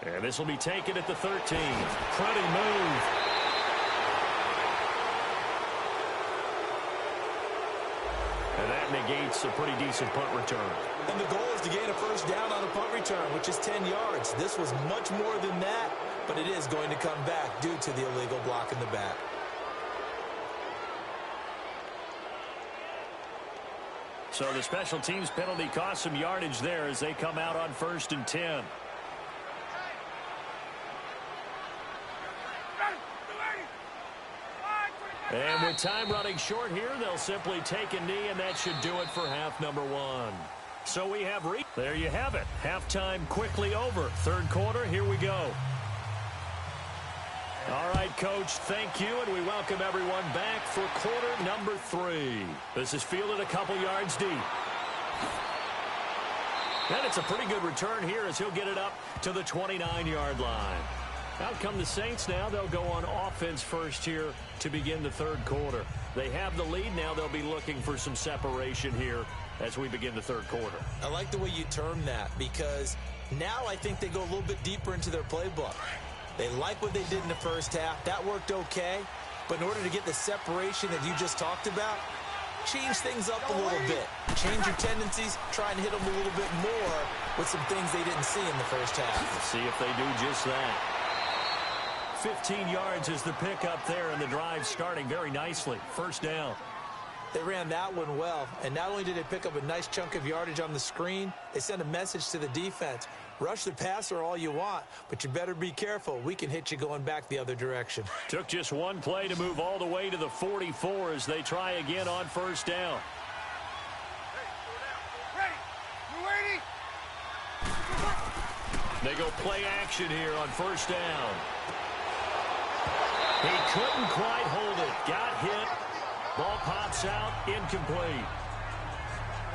And this will be taken at the 13. Pretty move. And that negates a pretty decent punt return. And the goal is to gain a first down on a punt return, which is 10 yards. This was much more than that, but it is going to come back due to the illegal block in the back. So the special teams penalty cost some yardage there as they come out on 1st and 10. And with time running short here, they'll simply take a knee, and that should do it for half number 1. So we have there you have it. Halftime quickly over. 3rd quarter, here we go. All right, Coach, thank you, and we welcome everyone back for quarter number 3. This is fielded a couple yards deep. And it's a pretty good return here as he'll get it up to the 29-yard line. Out come the Saints now. They'll go on offense first here to begin the 3rd quarter. They have the lead now. They'll be looking for some separation here as we begin the 3rd quarter. I like the way you term that because now I think they go a little bit deeper into their playbook. They like what they did in the first half. That worked okay. But in order to get the separation that you just talked about, change things up a little bit. Change your tendencies. Try and hit them a little bit more with some things they didn't see in the first half. Let's see if they do just that. 15 yards is the pickup there, and the drive starting very nicely. 1st down. They ran that one well, and not only did they pick up a nice chunk of yardage on the screen, they sent a message to the defense. Rush the passer all you want, but you better be careful. We can hit you going back the other direction. Took just one play to move all the way to the 44 as they try again on 1st down. They go play action here on 1st down. He couldn't quite hold it. Got hit. Ball pops out. Incomplete.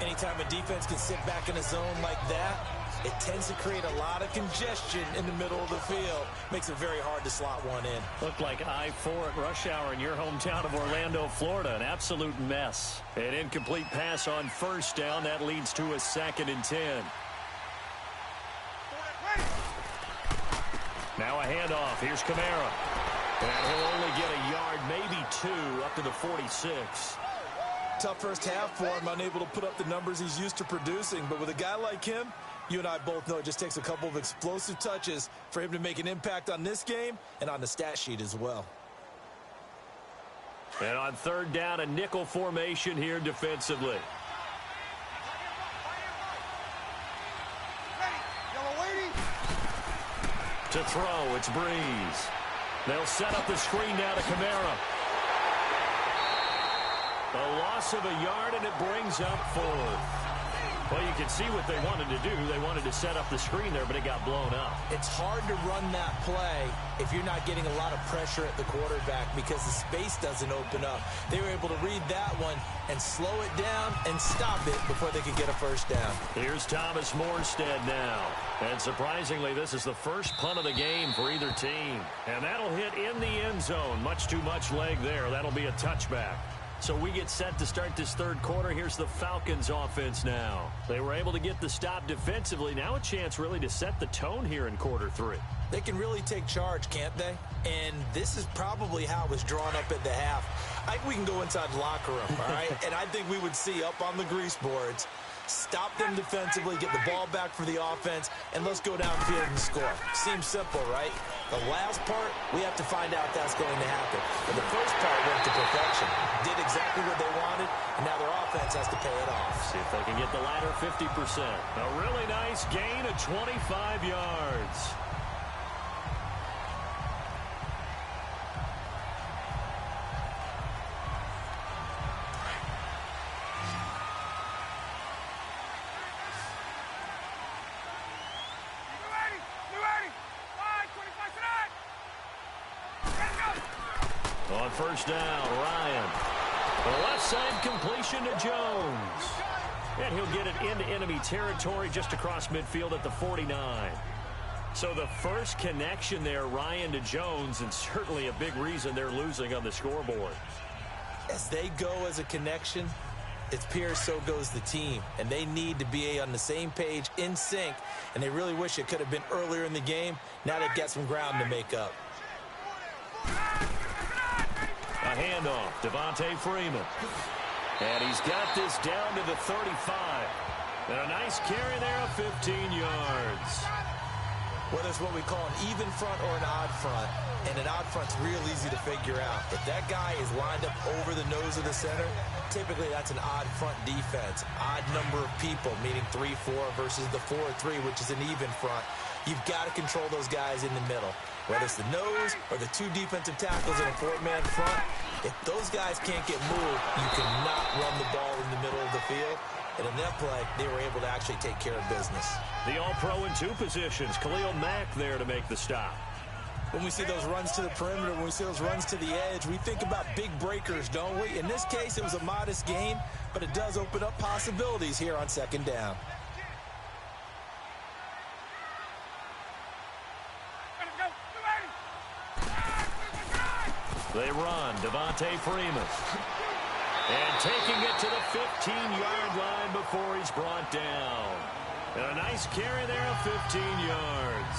Anytime a defense can sit back in a zone like that, it tends to create a lot of congestion in the middle of the field. Makes it very hard to slot one in. Looked like I-4 at rush hour in your hometown of Orlando, Florida. An absolute mess. An incomplete pass on 1st down. That leads to a 2nd and 10. Now a handoff. Here's Kamara. And he'll only get a yard, maybe 2, up to the 46. Tough first half for him, unable to put up the numbers he's used to producing. But with a guy like him, you and I both know it just takes a couple of explosive touches for him to make an impact on this game and on the stat sheet as well. And on 3rd down, a nickel formation here defensively. To throw, it's Breeze. They'll set up the screen now to Kamara. A loss of a yard, and it brings up 4th. Well, you can see what they wanted to do. They wanted to set up the screen there, but it got blown up. It's hard to run that play if you're not getting a lot of pressure at the quarterback because the space doesn't open up. They were able to read that one and slow it down and stop it before they could get a first down. Here's Thomas Morstead now. And surprisingly, this is the first punt of the game for either team. And that'll hit in the end zone. Much too much leg there. That'll be a touchback. So we get set to start this 3rd quarter. Here's the Falcons offense now. They were able to get the stop defensively. Now a chance really to set the tone here in quarter 3. They can really take charge, can't they? And this is probably how it was drawn up at the half. I think we can go inside the locker room, all right? And I think we would see up on the grease boards, stop them defensively, get the ball back for the offense, and let's go downfield and score. Seems simple, right? The last part, we have to find out if that's going to happen. But the first part went to perfection. Did exactly what they wanted, and now their offense has to pay it off. See if they can get the latter 50%. A really nice gain of 25 yards. On first down, Ryan. The left side completion to Jones. And he'll get it into enemy territory just across midfield at the 49. So the first connection there, Ryan to Jones, and certainly a big reason they're losing on the scoreboard. As they go as a connection, it's Pierce, so goes the team. And they need to be on the same page, in sync. And they really wish it could have been earlier in the game. Now they've got some ground to make up. A handoff, Devontae Freeman. And he's got this down to the 35. And a nice carry there of 15 yards. Whether it's what we call an even front or an odd front, and an odd front's real easy to figure out. If that guy is lined up over the nose of the center, typically that's an odd front defense. Odd number of people, meaning 3-4 versus the 4-3, which is an even front. You've got to control those guys in the middle. Whether it's the nose or the two defensive tackles in a four-man front, if those guys can't get moved, you cannot run the ball in the middle of the field. And in that play, they were able to actually take care of business. The all-pro in two positions. Khalil Mack there to make the stop. When we see those runs to the perimeter, when we see those runs to the edge, we think about big breakers, don't we? In this case, it was a modest gain, but it does open up possibilities here on second down. They run, Devontae Freeman. And taking it to the 15-yard line before he's brought down. And a nice carry there of 15 yards.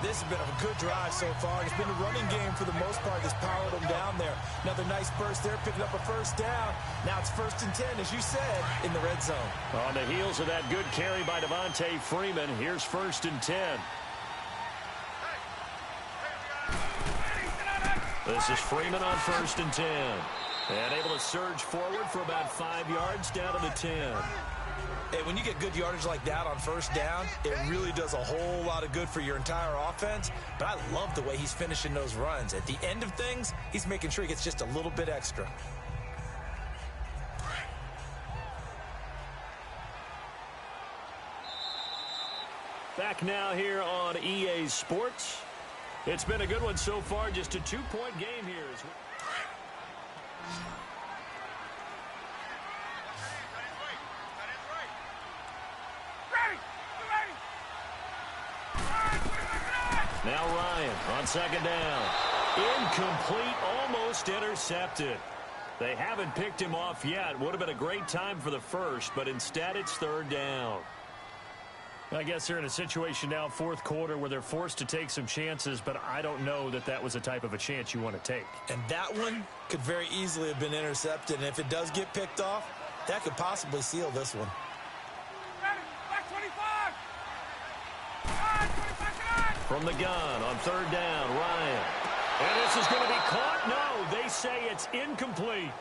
This has been a good drive so far. It's been a running game for the most part that's powered them down there. Another nice burst there, picking up a first down. Now it's 1st and 10, as you said, in the red zone. On the heels of that good carry by Devontae Freeman, here's 1st and 10. This is Freeman on 1st and 10. And able to surge forward for about 5 yards down to the 10. Hey, when you get good yardage like that on first down, it really does a whole lot of good for your entire offense. But I love the way he's finishing those runs. At the end of things, he's making sure he gets just a little bit extra. Back now here on EA Sports. It's been a good one so far, just a 2-point game here. Now Ryan on second down. Incomplete, almost intercepted. They haven't picked him off yet. Would have been a great time for the first, but instead it's 3rd down. I guess they're in a situation now, 4th quarter, where they're forced to take some chances, but I don't know that that was the type of a chance you want to take. And that one could very easily have been intercepted, and if it does get picked off, that could possibly seal this one. From the gun on 3rd down, Ryan. And this is going to be caught? No, they say it's incomplete.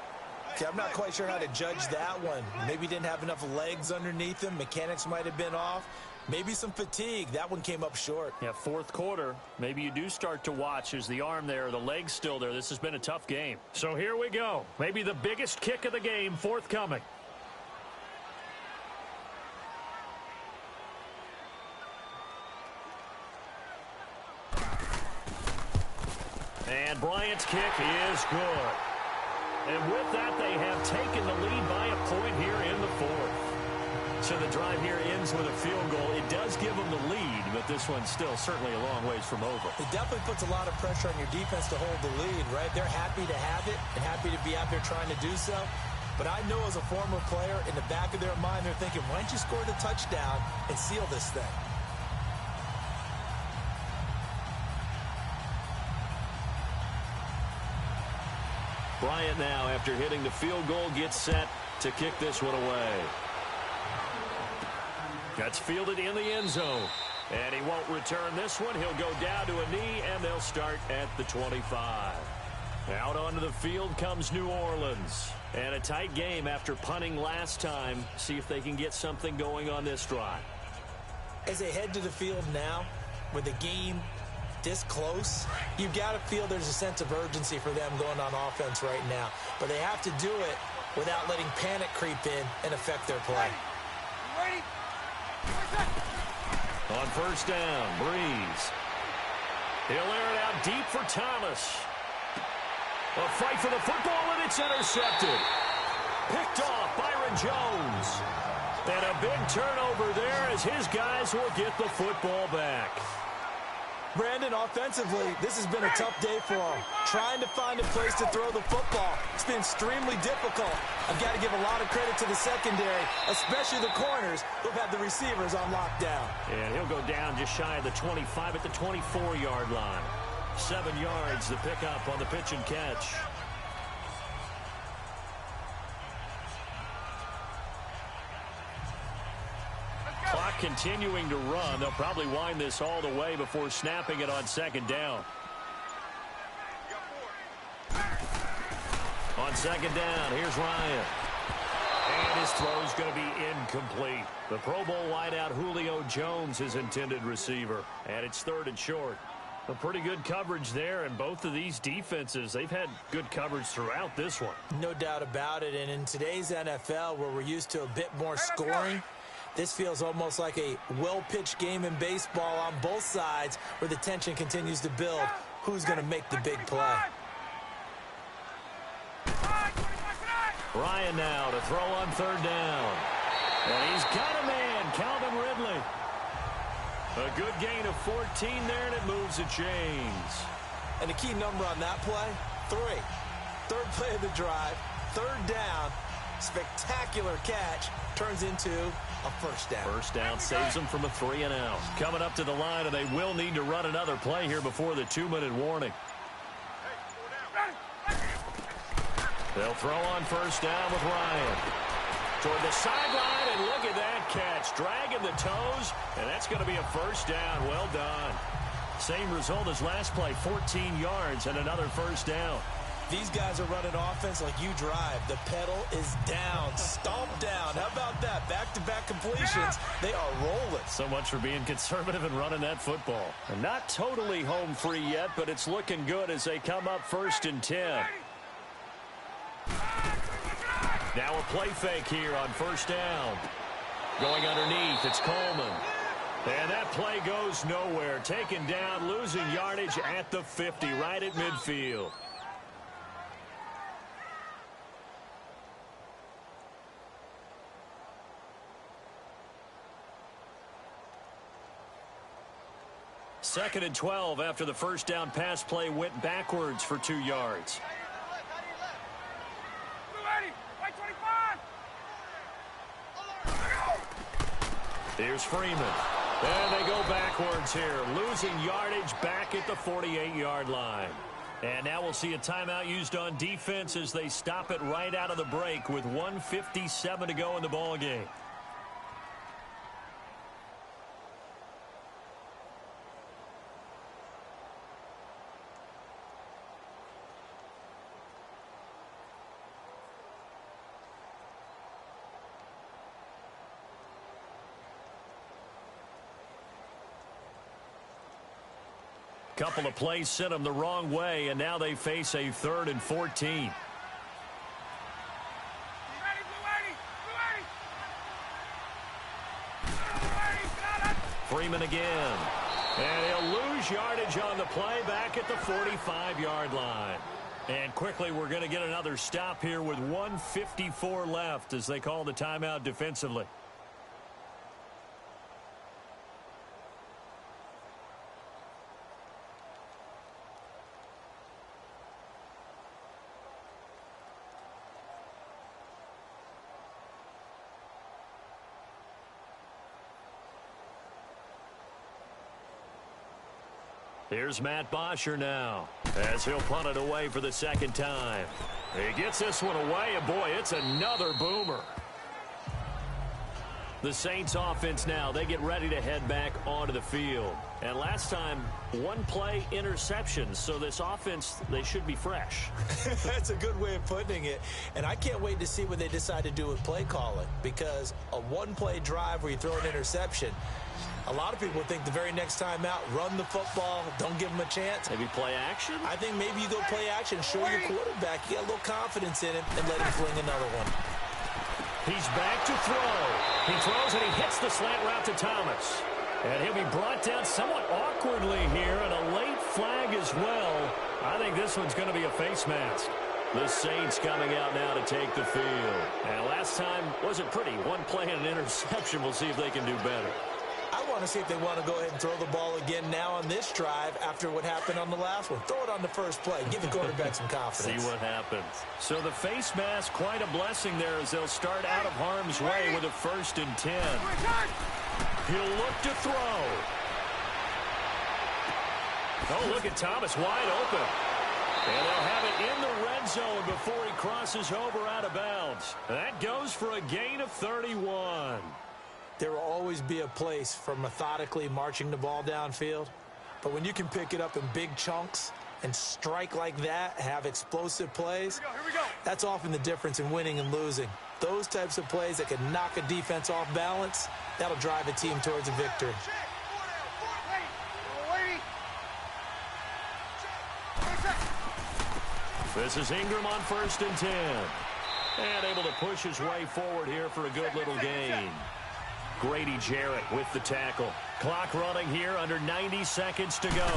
Okay, I'm not quite sure how to judge that one. Maybe didn't have enough legs underneath him. Mechanics might have been off. Maybe some fatigue. That one came up short. Yeah, 4th quarter. Maybe you do start to watch. Is the arm there, the leg's still there? This has been a tough game. So here we go. Maybe the biggest kick of the game forthcoming. And Bryant's kick is good. And with that, they have taken the lead by a point here in the 4th. So the drive here ends with a field goal. It does give them the lead, but this one's still certainly a long ways from over. It definitely puts a lot of pressure on your defense to hold the lead, right? They're happy to have it and happy to be out there trying to do so. But I know as a former player, in the back of their mind, they're thinking, why don't you score the touchdown and seal this thing? Bryant now, after hitting the field goal, gets set to kick this one away. That's fielded in the end zone. And he won't return this one. He'll go down to a knee, and they'll start at the 25. Out onto the field comes New Orleans. And a tight game after punting last time. See if they can get something going on this drive. As they head to the field now, with the game this close, you've got to feel there's a sense of urgency for them going on offense right now. But they have to do it without letting panic creep in and affect their play. Ready? On 1st down, Breeze. He'll air it out deep for Thomas. A fight for the football, and it's intercepted. Picked off Byron Jones. And a big turnover there as his guys will get the football back. Brandon, offensively, this has been a tough day for him. Trying to find a place to throw the football. It's been extremely difficult. I've got to give a lot of credit to the secondary, especially the corners who've had the receivers on lockdown. And he'll go down just shy of the 25 at the 24-yard line. 7 yards the pickup on the pitch and catch. Clock continuing to run. They'll probably wind this all the way before snapping it on second down. On second down, here's Ryan. And his throw's going to be incomplete. The Pro Bowl wideout Julio Jones is intended receiver. And it's 3rd and short. A pretty good coverage there, and both of these defenses, they've had good coverage throughout this one. No doubt about it, and in today's NFL, where we're used to a bit more scoring, this feels almost like a well-pitched game in baseball on both sides where the tension continues to build. Who's going to make the big play? Ryan now to throw on 3rd down. And he's got a man, Calvin Ridley. A good gain of 14 there, and it moves the chains. And the key number on that play, 3. 3rd play of the drive, 3rd down, spectacular catch, turns into a first down. First down saves them from a 3 and out. Coming up to the line, and they will need to run another play here before the 2-minute warning. They'll throw on first down with Ryan. Toward the sideline, and look at that catch. Dragging the toes, and that's going to be a first down. Well done. Same result as last play, 14 yards and another first down. These guys are running offense like you drive. The pedal is down, stomp down. How about that? Back-to-back completions. They are rolling. So much for being conservative and running that football. And not totally home free yet, but it's looking good as they come up 1st and 10. Now a play fake here on first down. Going underneath, it's Coleman. And that play goes nowhere. Taken down, losing yardage at the 50, right at midfield. Second and 12 after the first down pass play went backwards for 2 yards. Here's Freeman. And they go backwards here, losing yardage back at the 48-yard line. And now we'll see a timeout used on defense as they stop it right out of the break with 1:57 to go in the ballgame. Couple of plays sent them the wrong way, and now they face a 3rd and 14. Freeman again. And he'll lose yardage on the play back at the 45-yard line. And quickly we're going to get another stop here with 1:54 left as they call the timeout defensively. Here's Matt Bosher now as he'll punt it away for the 2nd time. He gets this one away, and boy, it's another boomer. The Saints offense now, they get ready to head back onto the field. And last time, 1 play interception, so this offense, they should be fresh. That's a good way of putting it. And I can't wait to see what they decide to do with play calling, because a 1-play drive where you throw an interception, a lot of people think the very next time out, run the football, don't give them a chance. Maybe play action? I think maybe you go play action, show your quarterback you got a little confidence in him, and let him fling another one. He's back to throw. He throws and he hits the slant route to Thomas. And he'll be brought down somewhat awkwardly here, and a late flag as well. I think this one's going to be a face mask. The Saints coming out now to take the field. Now, last time wasn't pretty. One play and an interception. We'll see if they can do better. I want to see if they want to go ahead and throw the ball again now on this drive after what happened on the last one. Throw it on the first play. Give the quarterback some confidence. See what happens. So the face mask, quite a blessing there as they'll start out of harm's way with a 1st and 10. He'll look to throw. Oh, look at Thomas wide open. And they'll have it in the red zone before he crosses over out of bounds. That goes for a gain of 31. There will always be a place for methodically marching the ball downfield. But when you can pick it up in big chunks and strike like that, have explosive plays, here we go. That's often the difference in winning and losing. Those types of plays that can knock a defense off balance, that'll drive a team towards a victory. This is Ingram on 1st and 10. And able to push his way forward here for a good little gain. Grady Jarrett with the tackle. Clock running here, under 90 seconds to go.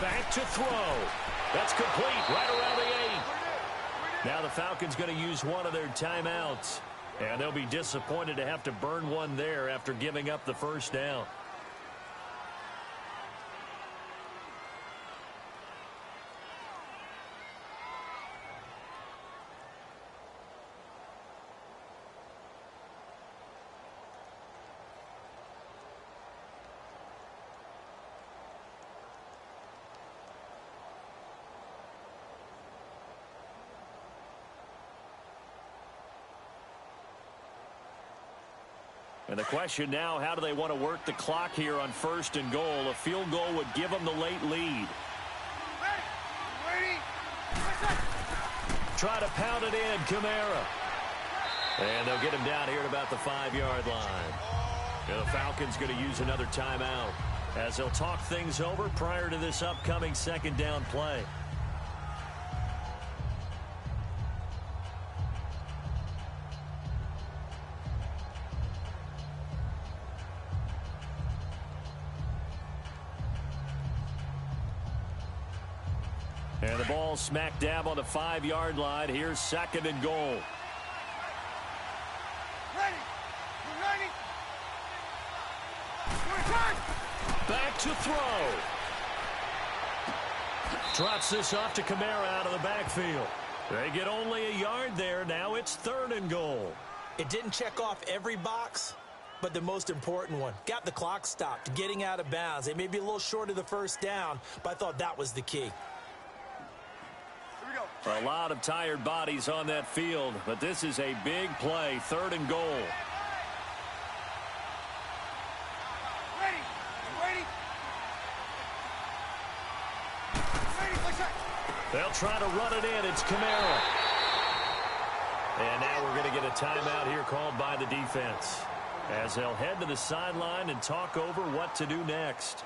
Back to throw. That's complete right around the 8. Now the Falcons going to use one of their timeouts. And they'll be disappointed to have to burn one there after giving up the 1st down. And the question now, how do they want to work the clock here on 1st and goal? A field goal would give them the late lead. Try to pound it in, Kamara. And they'll get him down here at about the 5-yard line. And the Falcons going to use another timeout as they'll talk things over prior to this upcoming 2nd down play. And the ball smack dab on the 5-yard line. Here's 2nd and goal. Ready. Back to throw. Trots this off to Kamara out of the backfield. They get only a yard there. Now it's 3rd and goal. It didn't check off every box, but the most important one. Got the clock stopped, getting out of bounds. They may be a little short of the 1st down, but I thought that was the key. A lot of tired bodies on that field, but this is a big play. 3rd and goal. They'll try to run it in. It's Kamara. And now we're going to get a timeout here called by the defense as they'll head to the sideline and talk over what to do next.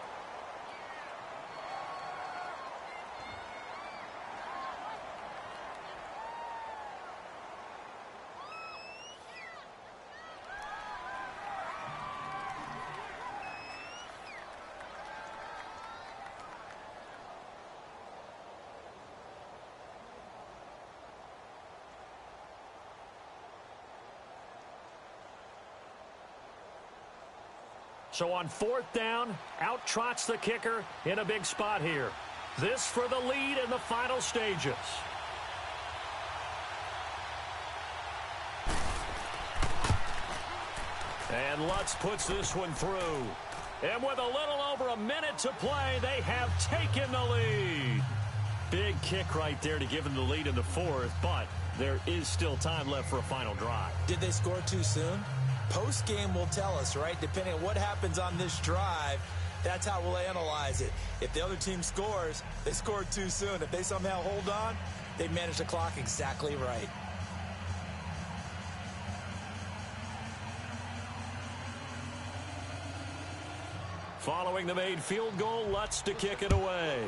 So on 4th down, out trots the kicker in a big spot here. This for the lead in the final stages. And Lutz puts this one through. And with a little over a minute to play, they have taken the lead. Big kick right there to give them the lead in the 4th, but there is still time left for a final drive. Did they score too soon? Post-game will tell us, right? Depending on what happens on this drive, that's how we'll analyze it. If the other team scores, they scored too soon. If they somehow hold on, they manage the clock exactly right. Following the made field goal, Lutz to kick it away.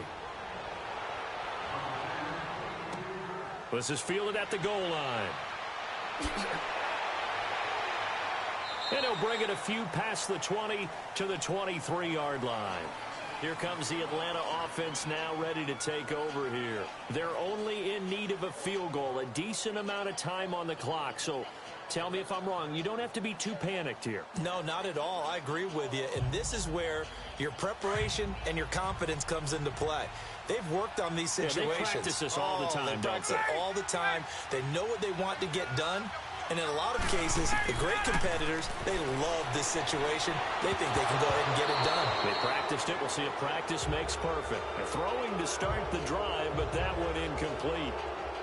This is fielded at the goal line. And he'll bring it a few past the 20 to the 23-yard line. Here comes the Atlanta offense now ready to take over here. They're only in need of a field goal, a decent amount of time on the clock. So tell me if I'm wrong. You don't have to be too panicked here. No, not at all. I agree with you. And this is where your preparation and your confidence comes into play. They've worked on these situations. Yeah, they practice this all the time, They practice it all the time. They know what they want to get done. And in a lot of cases, the great competitors, they love this situation. They think they can go ahead and get it done. They practiced it. We'll see if practice makes perfect. They're throwing to start the drive, but that one incomplete.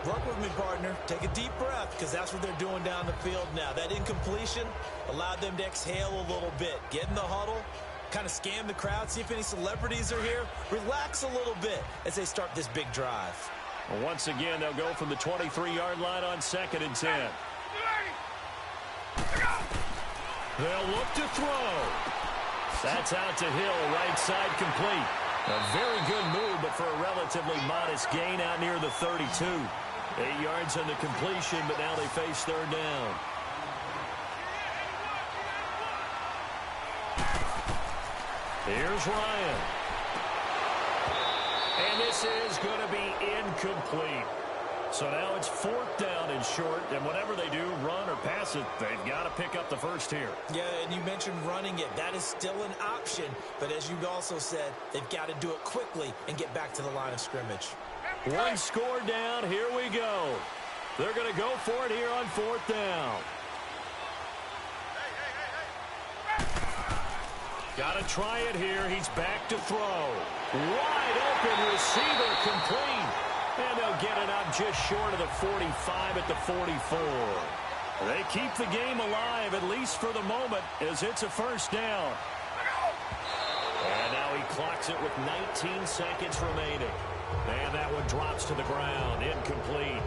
Work with me, partner. Take a deep breath, because that's what they're doing down the field now. That incompletion allowed them to exhale a little bit. Get in the huddle, kind of scan the crowd, see if any celebrities are here. Relax a little bit as they start this big drive. Well, once again, they'll go from the 23-yard line on 2nd and 10. They'll look to throw. That's out to Hill, right side complete. A very good move, but for a relatively modest gain out near the 32. 8 yards on the completion, but now they face 3rd down. Here's Ryan. And this is going to be incomplete. So now it's 4th down and short, and whatever they do, run or pass it, they've got to pick up the first here. Yeah, and you mentioned running it. That is still an option, but as you also said, they've got to do it quickly and get back to the line of scrimmage. One score down, here we go. They're going to go for it here on 4th down. Got to try it here. He's back to throw. Wide open receiver complete. And they'll get it up just short of the 45 at the 44. They keep the game alive, at least for the moment, as it's a 1st down. And now he clocks it with 19 seconds remaining. And that one drops to the ground, incomplete.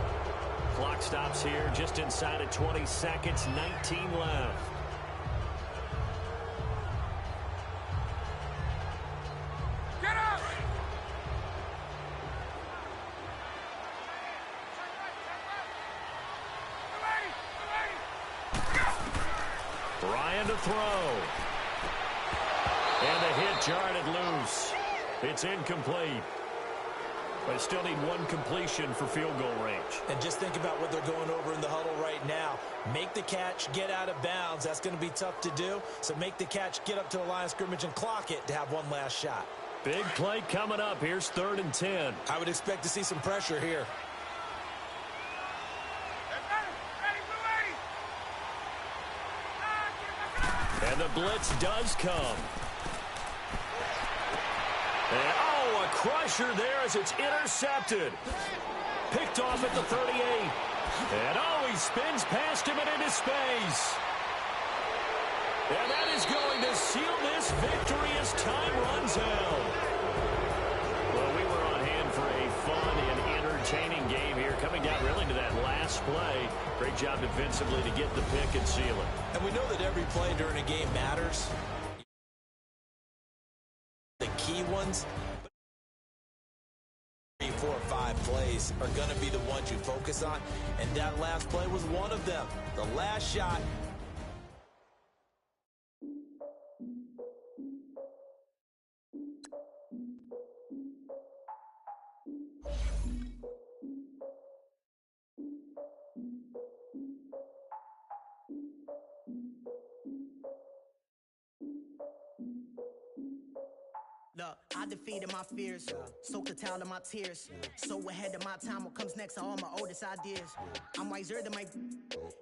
Clock stops here just inside of 20 seconds, 19 left. Ryan to throw. And the hit jarred it loose. It's incomplete. But still need one completion for field goal range. And just think about what they're going over in the huddle right now. Make the catch, get out of bounds. That's going to be tough to do. So make the catch, get up to the line of scrimmage, and clock it to have one last shot. Big play coming up. Here's 3rd and 10. I would expect to see some pressure here. And the blitz does come. And, oh, a crusher there as it's intercepted. Picked off at the 38. And, oh, he spins past him and into space. And that is going to seal this victory as time runs out. Well, we were on hand for a fun and entertaining game here, coming down really to that last play. Great job defensively to get the pick and seal it. And we know that every play during a game matters. The key ones, 3, 4, 5 plays are going to be the ones you focus on, and that last play was one of them. The last shot. Look, I defeated my fears, soaked the towel in my tears. So ahead of my time, what comes next are all my oldest ideas. I'm wiser than my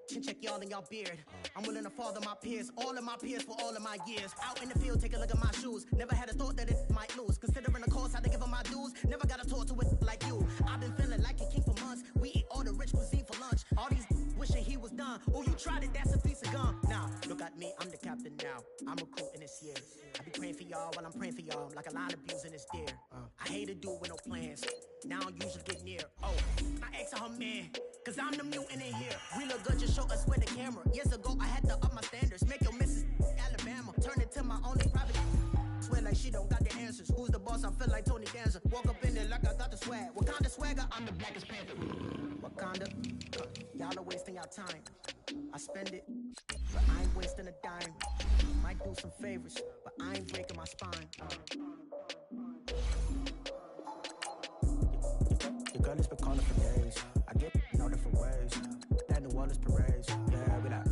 chin check y'all in y'all beard. I'm willing to father my peers, all of my peers for all of my years. Out in the field, take a look at my shoes. Never had a thought that it might lose. Considering the cost, had to give them my dues. Never got a talk to it like you. I've been feeling like a king for months. We eat all the rich cuisine for lunch. All these wishing he was done. Oh, you tried it, that's a piece of gum. Now, look at me, I'm the captain now. I'm recruiting this year. I be praying for y'all while I'm praying for y'all. Like a line abusing this deer. I hate to do it with no plans. Now I don't usually get near. Oh, I asked her man, cause I'm the mutant in here. We look good, just show us with the camera. Years ago, I had to up my standards. Make your missus Alabama. Turn it to my only private. Swear like she don't got the answers. Who's the boss? I feel like Tony Danza. Walk up in there like I got the swag. What kind of swagger? I'm the blackest panther. Wakanda. Y'all are wasting your time. I spend it but I ain't wasting a dime. Might do some favors, but I ain't breaking my spine. Your girl has been calling for days. I get in all different ways. That New Orleans parades. Yeah, we like.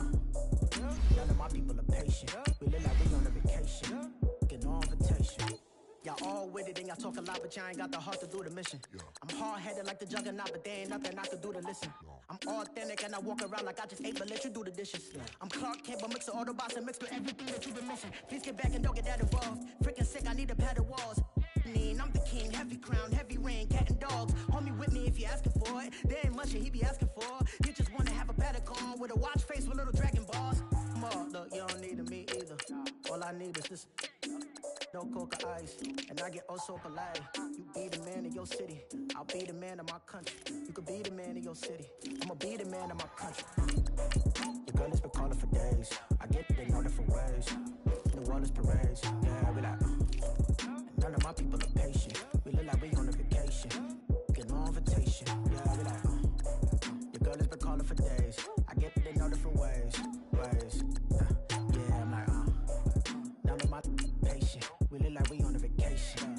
None of my people are patient. We live like we on a vacation. Get no invitation. Y'all all with it and y'all talk a lot, but y'all ain't got the heart to do the mission. I'm hard-headed like the juggernaut, but there ain't nothing I could do to listen. I'm authentic and I walk around like I just ate, but let you do the dishes. I'm Clark Kent, but mix the Autobots and mix with everything that you've been missing. Please get back and don't get that involved. Freaking sick, I need a padded walls. I'm the king, heavy crown, heavy rain, cat and dogs. Homie with me if you're asking for it. There ain't much that he be asking for. You just wanna have a paddock on with a watch face with little dragon balls. Look, you don't need me either. All I need is this. No coca ice, and I get oh so polite. You be the man of your city, I'll be the man of my country. You could be the man of your city, I'ma be the man of my country. Your girl has been calling for days. I get it in all different ways. New Orleans parades, yeah, we like. None of my people are patient. We look like we on a vacation. Get no invitation, yeah, we like. Your girl has been calling for days. I get it in all different ways. Yeah, I'm like, none of my patient. We look like we on a vacation.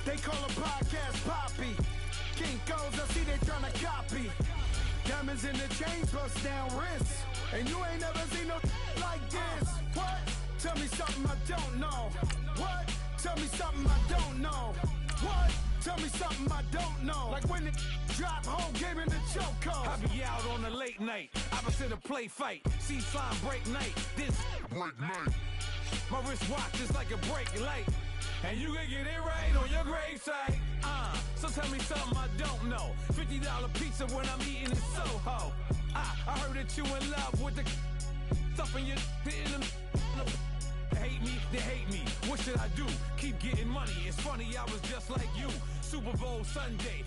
They call a podcast Poppy. Kinkos, I see they tryna copy. Diamonds in the chains, bust down wrists. And you ain't never seen no like this. What? Tell me something I don't know. What? Tell me something I don't know. What? Tell me something I don't know. Like when it drop, whole game in the chokehold. I be out on a late night, opposite a play fight. See slime break night, this break night. My wristwatch is like a break light. And you can get it right on your gravesite. So tell me something I don't know. $50 pizza when I'm eating in Soho. I heard that you in love with the stuff in your hitting them. Hate me, they hate me. What should I do? Keep getting money. It's funny, I was just like you. Super Bowl Sunday.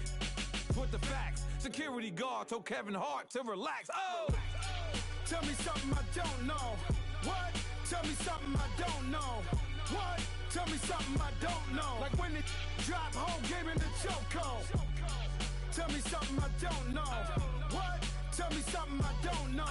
With the facts. Security guard told Kevin Hart to relax. Oh! Tell me something I don't know. What? Tell me something I don't know. What? Tell me something I don't know. Like when it drop, whole game in the chokehold. Tell me something I don't know. What? Tell me something I don't know.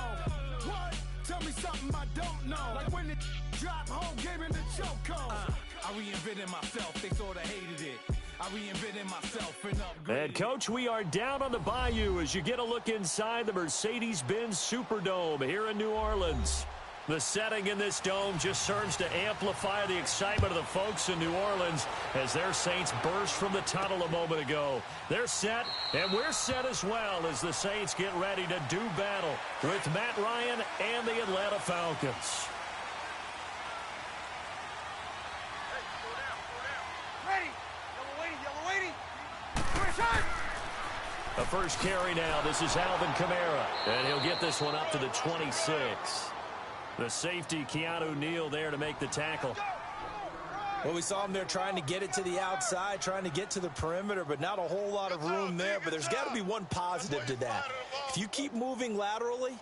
What? Tell me something I don't know. Like when it drop, whole game in the chokehold. I reinvented myself, they sorta hated it. I reinvented myself and upgraded. And, Coach, we are down on the bayou as you get a look inside the Mercedes-Benz Superdome here in New Orleans. The setting in this dome just serves to amplify the excitement of the folks in New Orleans as their Saints burst from the tunnel a moment ago. They're set, and we're set as well as the Saints get ready to do battle with Matt Ryan and the Atlanta Falcons. Ready! Yellow waiting! Shot! The first carry now. This is Alvin Kamara, and he'll get this one up to the 26. The safety, Keanu Neal, there to make the tackle. Well, we saw him there trying to get it to the outside, trying to get to the perimeter, but not a whole lot of room there. But there's got to be one positive to that. If you keep moving laterally,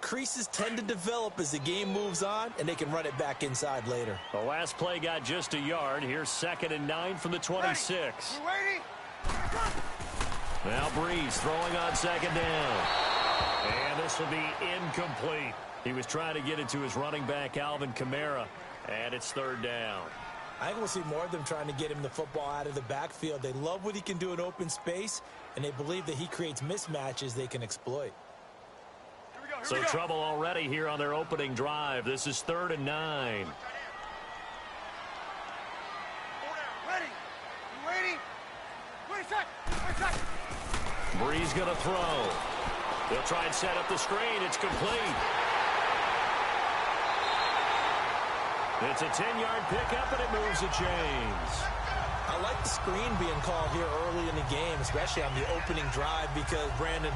creases tend to develop as the game moves on, and they can run it back inside later. The last play got just a yard. Here's 2nd and 9 from the 26. Now Breeze throwing on 2nd down. And this will be incomplete. He was trying to get it to his running back, Alvin Kamara, and it's 3rd down. I think we'll see more of them trying to get him the football out of the backfield. They love what he can do in open space, and they believe that he creates mismatches they can exploit. So trouble already here on their opening drive. This is 3rd and 9. Ready? You waiting? Wait a sec! Breeze going to throw. They'll try and set up the screen. It's complete. It's a 10-yard pickup, and it moves the chains. I like the screen being called here early in the game, especially on the opening drive, because, Brandon,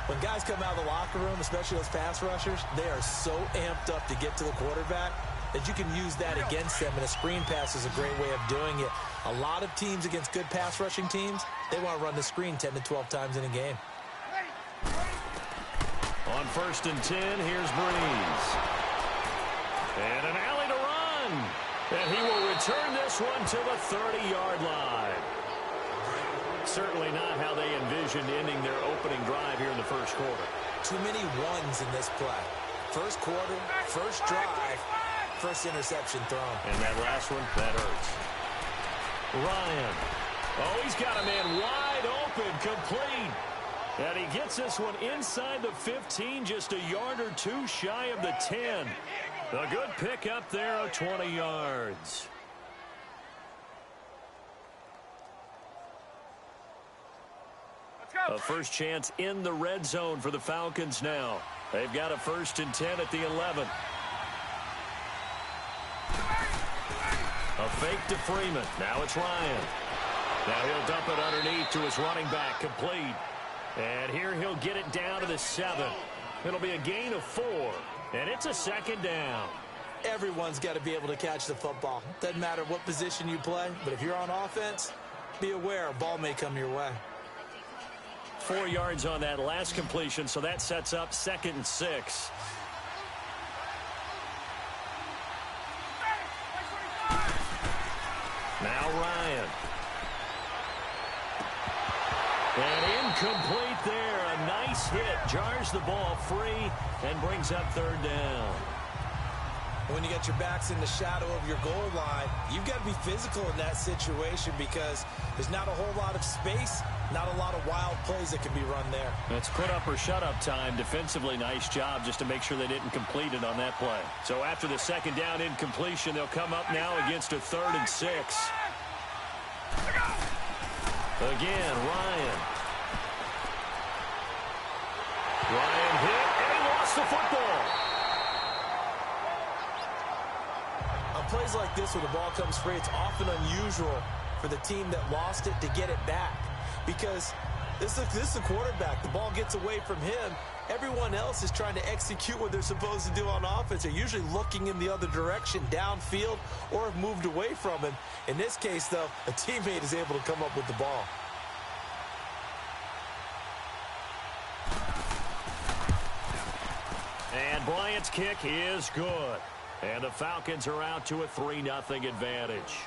when guys come out of the locker room, especially those pass rushers, they are so amped up to get to the quarterback that you can use that against them, and a screen pass is a great way of doing it. A lot of teams against good pass rushing teams, they want to run the screen 10 to 12 times in a game. On 1st and 10, here's Breeze. And an alley to run. And he will return this one to the 30-yard line. Certainly not how they envisioned ending their opening drive here in the first quarter. Too many ones in this play. First quarter, first drive, first interception thrown. And that last one, that hurts. Ryan. Oh, he's got a man wide open, complete. And he gets this one inside the 15, just a yard or two shy of the 10. A good pickup there of 20 yards. A first chance in the red zone for the Falcons now. They've got a 1st and 10 at the 11. A fake to Freeman. Now it's Ryan. Now he'll dump it underneath to his running back, complete. And here he'll get it down to the 7. It'll be a gain of 4, and it's a 2nd down. Everyone's got to be able to catch the football. Doesn't matter what position you play, but if you're on offense, be aware a ball may come your way. 4 yards on that last completion, so that sets up 2nd and 6. Now Ryan. And incomplete there. A nice hit. Jars the ball free and brings up 3rd down. When you get your backs in the shadow of your goal line, you've got to be physical in that situation because there's not a whole lot of space, not a lot of wild plays that can be run there. It's put up or shut up time. Defensively, nice job just to make sure they didn't complete it on that play. So after the 2nd down incompletion, they'll come up now against a 3rd and 6. Again, Ryan. Ryan hit, and he lost the football. On plays like this, when the ball comes free, it's often unusual for the team that lost it to get it back. Because this is the quarterback. The ball gets away from him. Everyone else is trying to execute what they're supposed to do on offense. They're usually looking in the other direction, downfield, or have moved away from him. In this case, though, a teammate is able to come up with the ball. And Bryant's kick is good. And the Falcons are out to a 3-0 advantage.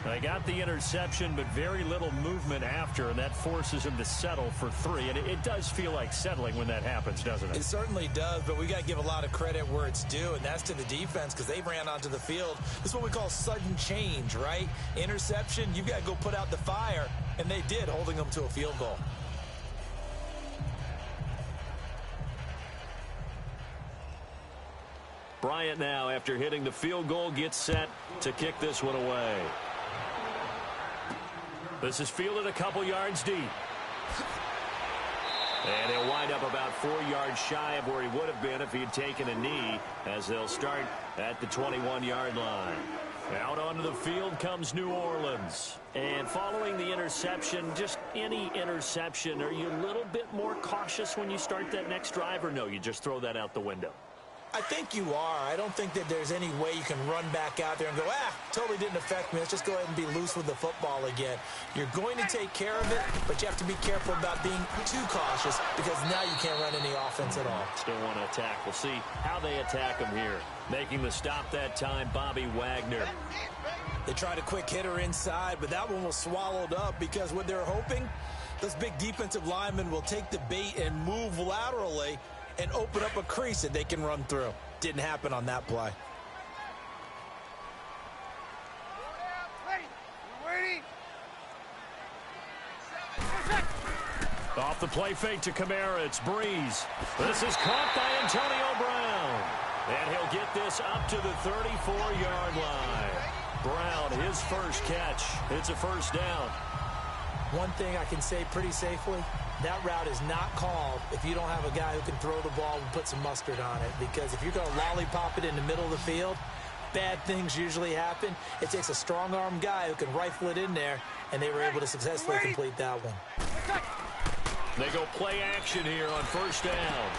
They got the interception, but very little movement after, and that forces him to settle for 3. And it does feel like settling when that happens, doesn't it? It certainly does, but we got to give a lot of credit where it's due, and that's to the defense because they ran onto the field. This is what we call sudden change, right? Interception, you got to go put out the fire, and they did, holding them to a field goal. Bryant now, after hitting the field goal, gets set to kick this one away. This is fielded a couple yards deep. And he'll wind up about 4 yards shy of where he would have been if he had taken a knee, as they'll start at the 21-yard line. Out onto the field comes New Orleans. And following the interception, just any interception, are you a little bit more cautious when you start that next drive, or no, you just throw that out the window? I think you are. I don't think that there's any way you can run back out there and go, totally didn't affect me. Let's just go ahead and be loose with the football again. You're going to take care of it, but you have to be careful about being too cautious because now you can't run any offense at all. Still want to attack. We'll see how they attack him here. Making the stop that time, Bobby Wagner. They tried a quick hitter inside, but that one was swallowed up because what they're hoping, those big defensive linemen will take the bait and move laterally and open up a crease that they can run through. Didn't happen on that play. Off the play fake to Kamara, it's Breeze. This is caught by Antonio Brown. And he'll get this up to the 34-yard line. Brown, his first catch. It's a 1st down. One thing I can say pretty safely, that route is not called if you don't have a guy who can throw the ball and put some mustard on it. Because if you're going to lollipop it in the middle of the field, bad things usually happen. It takes a strong-arm guy who can rifle it in there, and they were able to successfully complete that one. They go play action here on first down.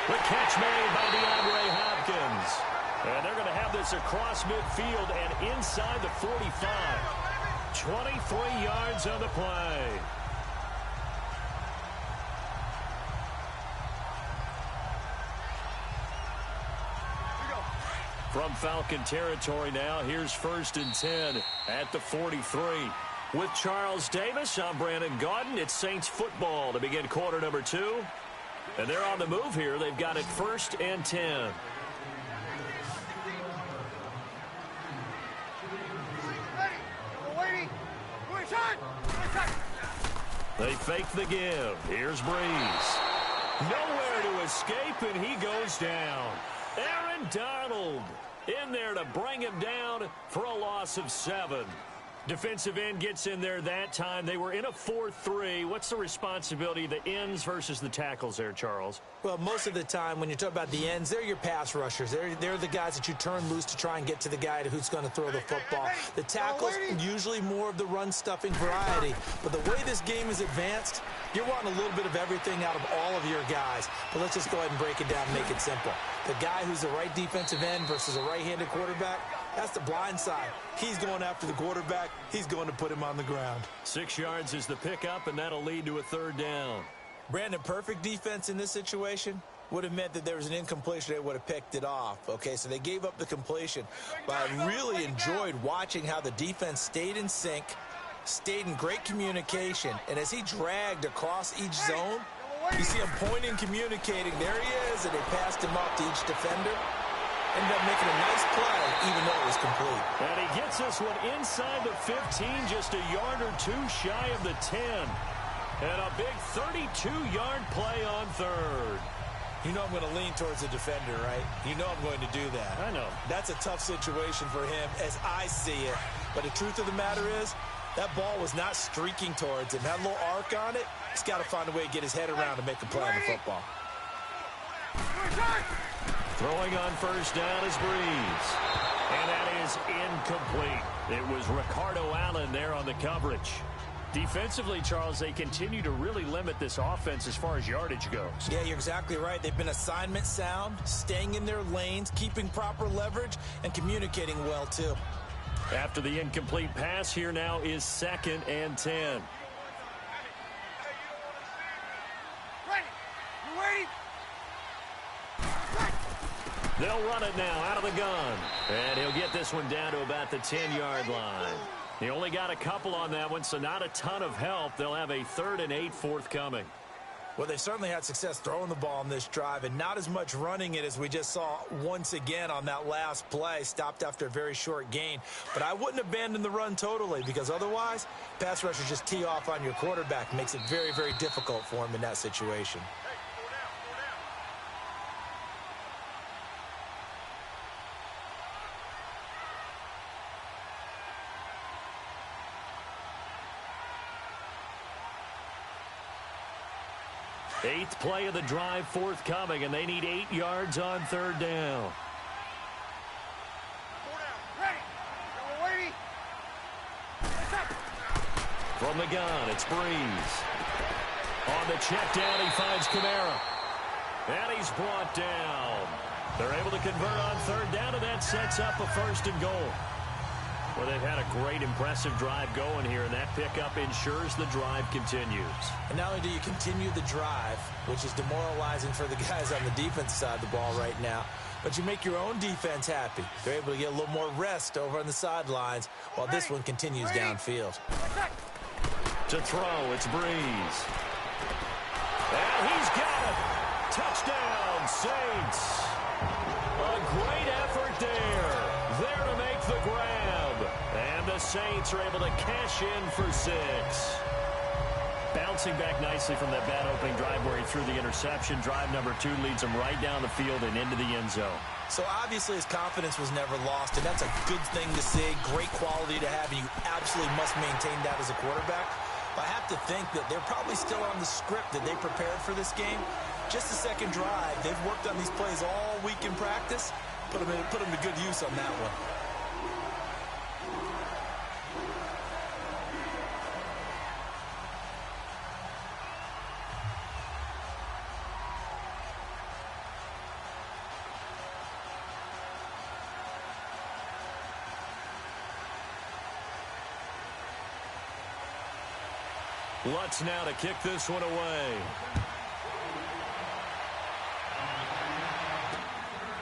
The catch made by DeAndre Hopkins. And they're going to have this across midfield and inside the 45. 23 yards on the play. From Falcon territory now, here's 1st and 10 at the 43. With Charles Davis, I'm Brandon Gaudin. It's Saints football to begin quarter number 2. And they're on the move here. They've got it 1st and 10. They fake the give. Here's Breeze. Nowhere to escape, and he goes down. Aaron Donald in there to bring him down for a loss of 7. Defensive end gets in there that time. They were in a 4-3. What's the responsibility of the ends versus the tackles there, Charles? Well, most of the time when you talk about the ends, they're your pass rushers. They're the guys that you turn loose to try and get to the guy who's going to throw the football. The tackles, usually more of the run-stuffing variety. But the way this game is advanced, you're wanting a little bit of everything out of all of your guys. But let's just go ahead and break it down and make it simple. The guy who's the right defensive end versus a right-handed quarterback, that's the blind side. He's going after the quarterback. He's going to put him on the ground. 6 yards is the pickup, and that'll lead to a 3rd down. Brandon, perfect defense in this situation would have meant that there was an incompletion. They would have picked it off. Okay, so they gave up the completion. But I really enjoyed watching how the defense stayed in sync, stayed in great communication, and as he dragged across each zone, you see him pointing, communicating. There he is, and they passed him off to each defender. Ended up making a nice play, even though it was complete. And he gets this one inside the 15, just a yard or 2 shy of the 10. And a big 32-yard play on 3rd. You know I'm going to lean towards the defender, right? You know I'm going to do that. I know. That's a tough situation for him as I see it. But the truth of the matter is, that ball was not streaking towards him. That little arc on it, he's got to find a way to get his head around and make a play on the football. Throwing on first down is Breeze. And that is incomplete. It was Ricardo Allen there on the coverage. Defensively, Charles, they continue to really limit this offense as far as yardage goes. Yeah, you're exactly right. They've been assignment sound, staying in their lanes, keeping proper leverage, and communicating well, too. After the incomplete pass, here now is 2nd and 10. They'll run it now out of the gun. And he'll get this one down to about the 10-yard line. He only got a couple on that one, so not a ton of help. They'll have a 3rd and 8 forthcoming. Well, they've certainly had success throwing the ball on this drive, and not as much running it as we just saw once again on that last play, stopped after a very short gain. But I wouldn't abandon the run totally, because otherwise, pass rushers just tee off on your quarterback. Makes it very, very difficult for him in that situation. Eighth play of the drive forthcoming, and they need 8 yards on 3rd down. From the gun, it's Breeze. On the check down, he finds Kamara. And he's brought down. They're able to convert on 3rd down, and that sets up a 1st and goal. Well, they've had a great, impressive drive going here, and that pickup ensures the drive continues. And not only do you continue the drive, which is demoralizing for the guys on the defense side of the ball right now, but you make your own defense happy. They're able to get a little more rest over on the sidelines while this one continues downfield. To throw, it's Breeze. And he's got it. Touchdown, Saints. A great effort there. There to make the grab. And the Saints are able to cash in for 6. Bouncing back nicely from that bad opening drive where he threw the interception. Drive number 2 leads him right down the field and into the end zone. So obviously his confidence was never lost, and that's a good thing to see. Great quality to have, and you absolutely must maintain that as a quarterback. But I have to think that they're probably still on the script that they prepared for this game. Just the second drive. They've worked on these plays all week in practice. Put him to good use on that one. Lutz now to kick this one away.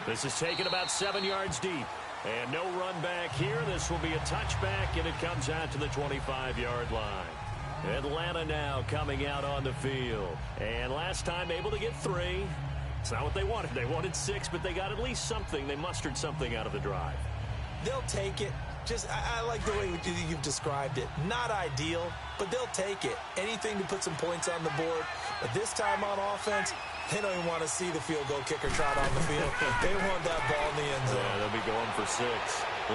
This is taken about 7 yards deep. And no run back here. This will be a touchback, and it comes out to the 25-yard line. Atlanta now coming out on the field. And last time able to get 3. It's not what they wanted. They wanted 6, but they got at least something. They mustered something out of the drive. They'll take it. I like the way you've described it. Not ideal, but they'll take it. Anything to put some points on the board. But this time on offense, they don't even want to see the field goal kicker trot on the field. They want that ball in the end zone. Yeah, they'll be going for 6.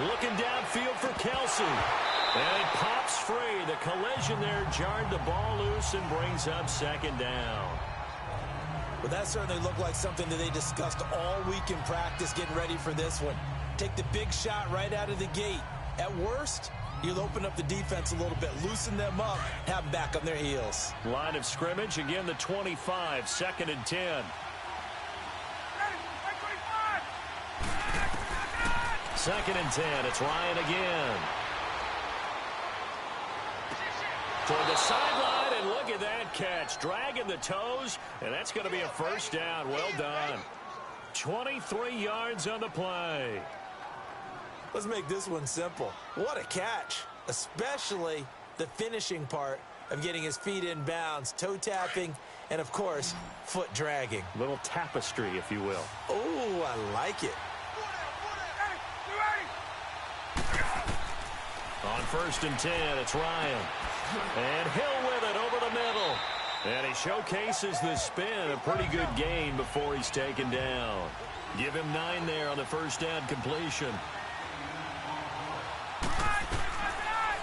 Looking downfield for Kelsey. And it pops free. The collision there jarred the ball loose and brings up 2nd down. Well, that certainly looked like something that they discussed all week in practice getting ready for this one. Take the big shot right out of the gate. At worst, you'll open up the defense a little bit, loosen them up, have them back on their heels. Line of scrimmage, again the 25, 2nd and 10. 2nd and 10, it's Ryan again. Toward the sideline, and look at that catch. Dragging the toes, and that's going to be a 1st down. Well done. 23 yards on the play. Let's make this one simple. What a catch, especially the finishing part of getting his feet in bounds, toe tapping, and, of course, foot dragging. Little tapestry, if you will. Oh, I like it. On 1st and 10, it's Ryan. And Hill with it over the middle. And he showcases the spin, a pretty good gain before he's taken down. Give him 9 there on the 1st down completion.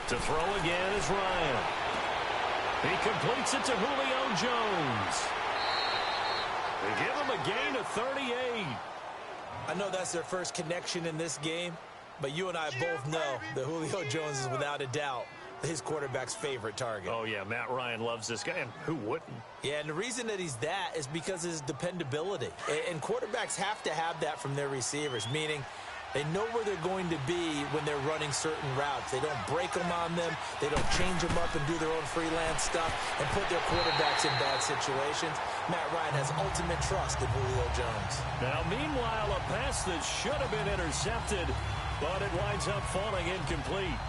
To throw again is Ryan. He completes it to Julio Jones. They give him a gain of 38. I know that's their first connection in this game, but you and I both know that Julio Jones is without a doubt his quarterback's favorite target. Oh, yeah, Matt Ryan loves this guy, and who wouldn't? Yeah, and the reason that he's that is because of his dependability. And quarterbacks have to have that from their receivers, meaning they know where they're going to be when they're running certain routes. They don't break them on them. They don't change them up and do their own freelance stuff and put their quarterbacks in bad situations. Matt Ryan has ultimate trust in Julio Jones. Now, meanwhile, a pass that should have been intercepted, but it winds up falling incomplete.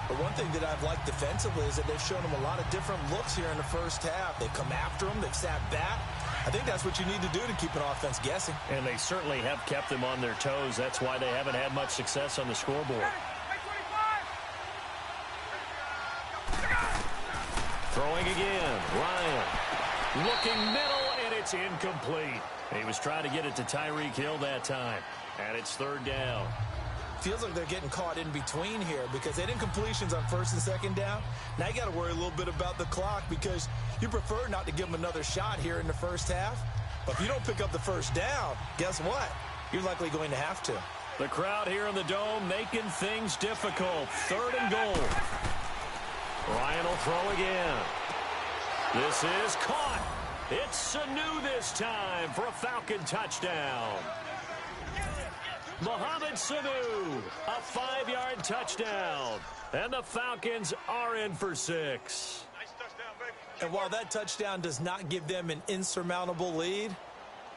But one thing that I've liked defensively is that they've shown him a lot of different looks here in the 1st half. They've come after him. They've sat back. I think that's what you need to do to keep an offense guessing. And they certainly have kept them on their toes. That's why they haven't had much success on the scoreboard. Throwing again. Ryan. Looking middle, and it's incomplete. He was trying to get it to Tyreek Hill that time. And it's 3rd down. Feels like they're getting caught in between here because they had incompletions on 1st and 2nd down. Now you got to worry a little bit about the clock because you prefer not to give them another shot here in the 1st half. But if you don't pick up the 1st down, guess what? You're likely going to have to. The crowd here in the Dome making things difficult. 3rd and goal. Ryan will throw again. This is caught. It's Sanu this time for a Falcon touchdown. Mohamed Sanu, a 5-yard touchdown. And the Falcons are in for 6. And while that touchdown does not give them an insurmountable lead,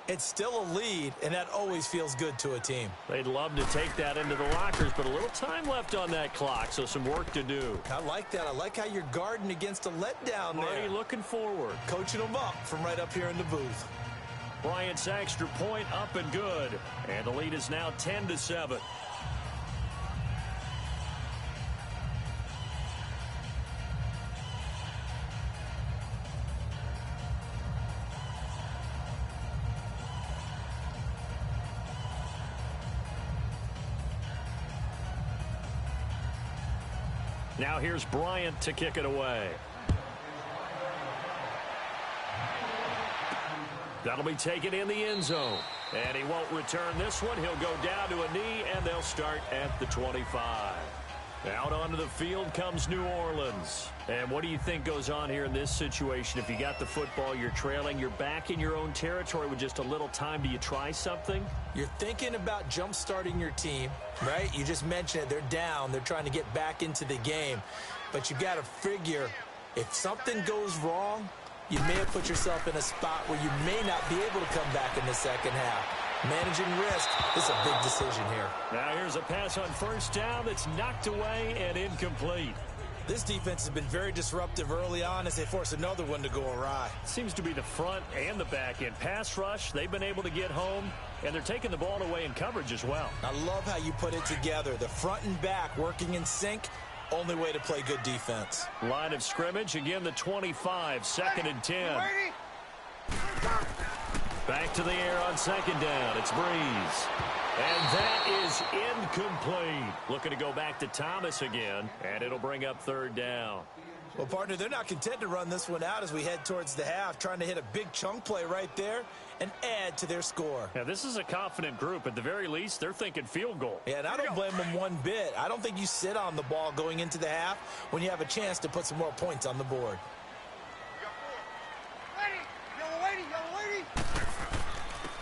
it's still a lead, and that always feels good to a team. They'd love to take that into the lockers, but a little time left on that clock, so some work to do. I like that. I like how you're guarding against a letdown there. Already looking forward. Coaching them up from right up here in the booth. Bryant's extra point up and good. And the lead is now 10-7. Now here's Bryant to kick it away. That'll be taken in the end zone. And he won't return this one. He'll go down to a knee, and they'll start at the 25. Out onto the field comes New Orleans. And what do you think goes on here in this situation? If you got the football, you're trailing, you're back in your own territory with just a little time. Do you try something? You're thinking about jump-starting your team, right? You just mentioned it. They're down. They're trying to get back into the game. But you got to figure if something goes wrong, you may have put yourself in a spot where you may not be able to come back in the second half. Managing risk is a big decision here. Now here's a pass on first down that's knocked away and incomplete. This defense has been very disruptive early on as they force another one to go awry. Seems to be the front and the back end. Pass rush, they've been able to get home, and they're taking the ball away in coverage as well. I love how you put it together. The front and back working in sync. Only way to play good defense. Line of scrimmage, again the 25, second and 10. Back to the air on second down. It's Breeze. And that is incomplete. Looking to go back to Thomas again, and it'll bring up third down. Well, partner, they're not content to run this one out as we head towards the half, trying to hit a big chunk play right there and add to their score. Yeah, this is a confident group. At the very least, they're thinking field goal. Yeah, and I don't blame them one bit. I don't think you sit on the ball going into the half when you have a chance to put some more points on the board.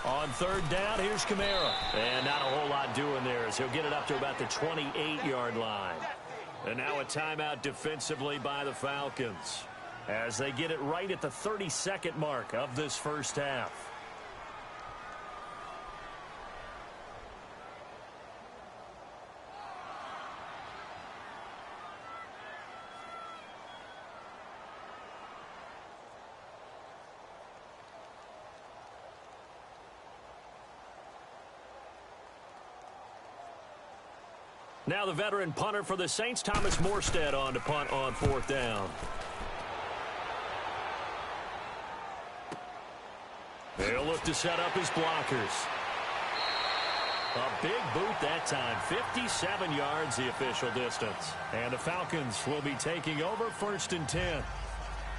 On third down, here's Kamara. And not a whole lot doing there as he'll get it up to about the 28-yard line. And now a timeout defensively by the Falcons as they get it right at the 32nd mark of this first half. Now the veteran punter for the Saints, Thomas Morstead, on to punt on fourth down. They'll look to set up his blockers. A big boot that time, 57 yards the official distance. And the Falcons will be taking over first and 10.